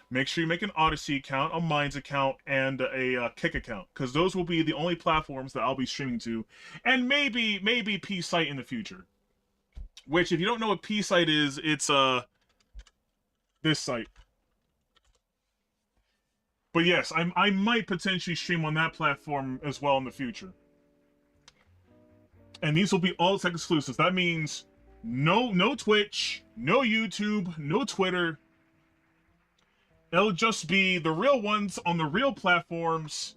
Make sure you make an Odyssey account, a Minds account, and a Kick account, because those will be the only platforms that I'll be streaming to, and maybe P-Site in the future. Which, if you don't know what P-Site is, it's this site. But yes, I might potentially stream on that platform as well in the future. And these will be all tech exclusives. That means no Twitch, no YouTube, no Twitter. It'll just be the real ones on the real platforms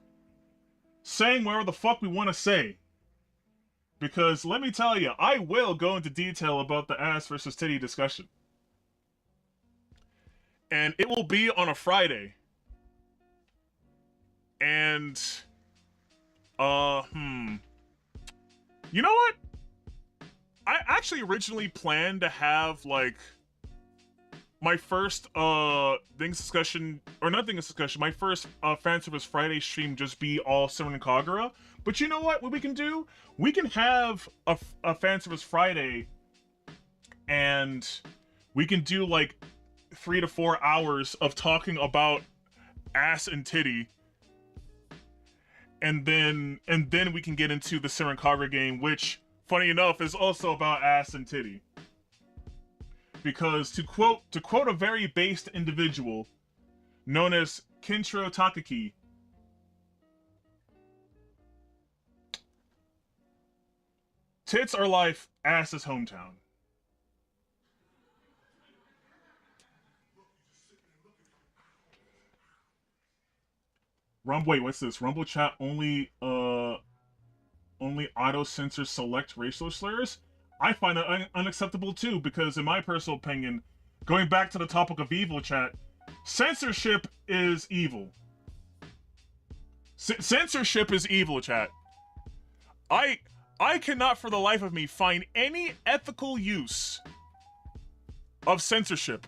saying whatever the fuck we want to say. Because let me tell you, I will go into detail about the ass versus titty discussion. And it will be on a Friday. And, you know what? I actually originally planned to have, like, my first, Dingus Discussion, or not Dingus Discussion, my first, Fan Service Friday stream just be all Simon and Kagura. But you know what we can do? We can have a Fan Service Friday, and we can do, like, 3 to 4 hours of talking about ass and titty. And then we can get into the Siren Kagura game, which, funny enough, is also about ass and titty. Because to quote a very based individual known as Kinshiro Takaki, tits are life, ass is hometown. Rumble. Wait, what's this? Rumble chat only auto censor select racial slurs. I find that unacceptable too, because in my personal opinion, going back to the topic of evil chat, censorship is evil. Censorship is evil, chat. I cannot for the life of me find any ethical use of censorship.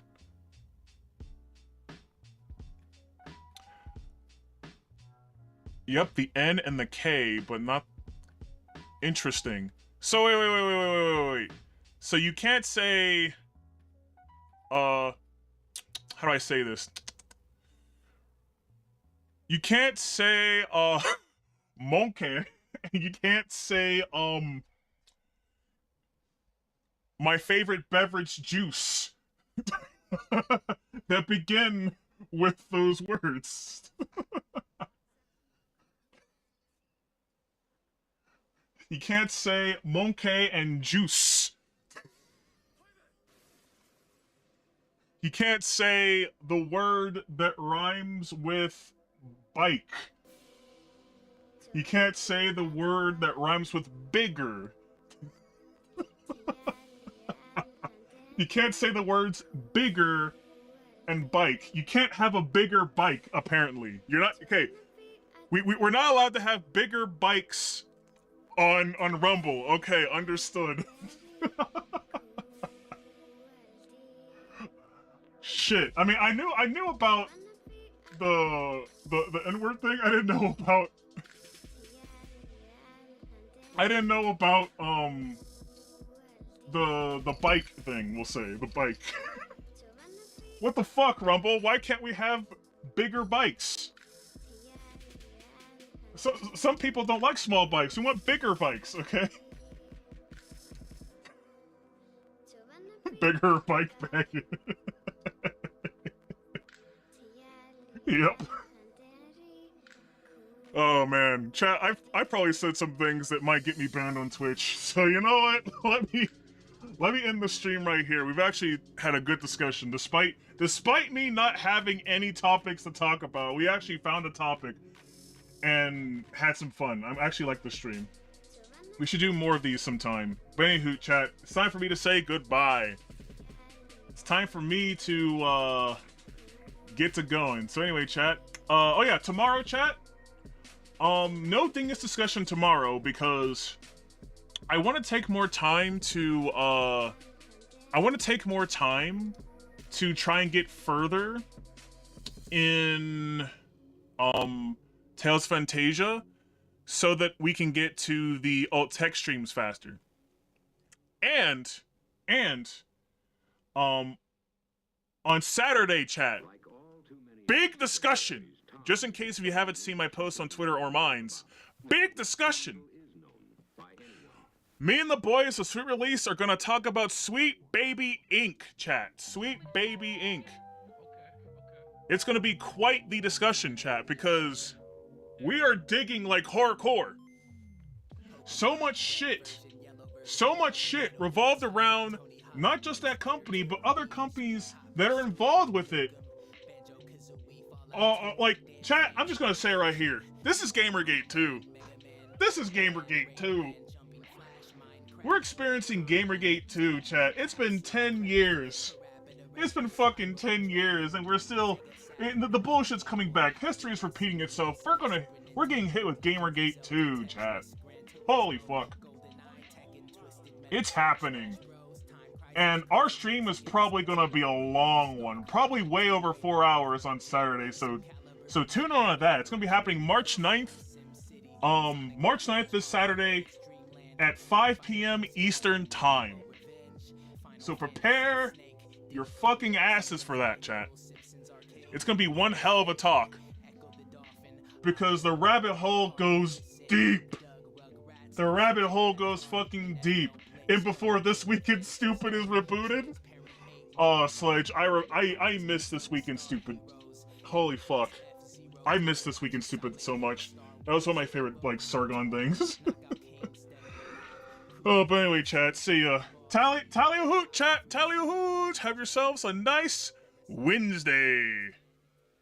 Yep, the N and the K, but not... Interesting. So, wait. So you can't say... How do I say this? You can't say, monkey. You can't say, my favorite beverage juice. That begin with those words. You can't say monkey and juice. You can't say the word that rhymes with bike. You can't say the word that rhymes with bigger. You can't say the words bigger and bike. You can't have a bigger bike, apparently. You're not... Okay. We're not allowed to have bigger bikes on Rumble. Okay, understood. Shit. I mean, I knew about the N-word thing. I didn't know about the bike thing, we'll say. The bike. What the fuck, Rumble? Why can't we have bigger bikes? So, some people don't like small bikes. We want bigger bikes, okay? Bigger bike bag. Yep. Oh man, chat. I probably said some things that might get me banned on Twitch. So you know what? Let me end the stream right here. We've actually had a good discussion, despite me not having any topics to talk about. We actually found a topic and had some fun. I actually like the stream. We should do more of these sometime. But anywho, chat, it's time for me to say goodbye. It's time for me to get to going. So anyway, chat. Oh yeah, tomorrow, chat. No Dingus Discussion tomorrow because I want to take more time to try and get further in Tales of Fantasia so that we can get to the alt tech streams faster. And on Saturday, chat, big discussion. Just in case if you haven't seen my posts on Twitter or mine's, big discussion. Me and the boys of Sweet Release are gonna talk about Sweet Baby Inc. chat. Sweet Baby Inc. It's gonna be quite the discussion, chat, because we are digging like hardcore. So much shit revolved around not just that company, but other companies that are involved with it. Like, chat, I'm just gonna say right here, this is Gamergate 2. This is Gamergate 2. We're experiencing Gamergate 2, chat. It's been 10 years. It's been fucking 10 years, and we're still... The bullshit's coming back. History is repeating itself. We're getting hit with Gamergate 2, chat. Holy fuck. It's happening. And our stream is probably gonna be a long one. Probably way over 4 hours on Saturday, so tune in on that. It's gonna be happening March 9th. March 9th this Saturday at 5 p.m. Eastern Time. So prepare your fucking asses for that, chat. It's gonna be one hell of a talk. Because the rabbit hole goes deep. The rabbit hole goes fucking deep. And before This Week in Stupid is rebooted? Oh, Sledge, I miss This Week in Stupid. Holy fuck. I miss This Week in Stupid so much. That was one of my favorite, like, Sargon things. Oh, but anyway, chat, see ya. Tally-o-hoot, chat, tally-o-hoot! Have yourselves a nice Wednesday.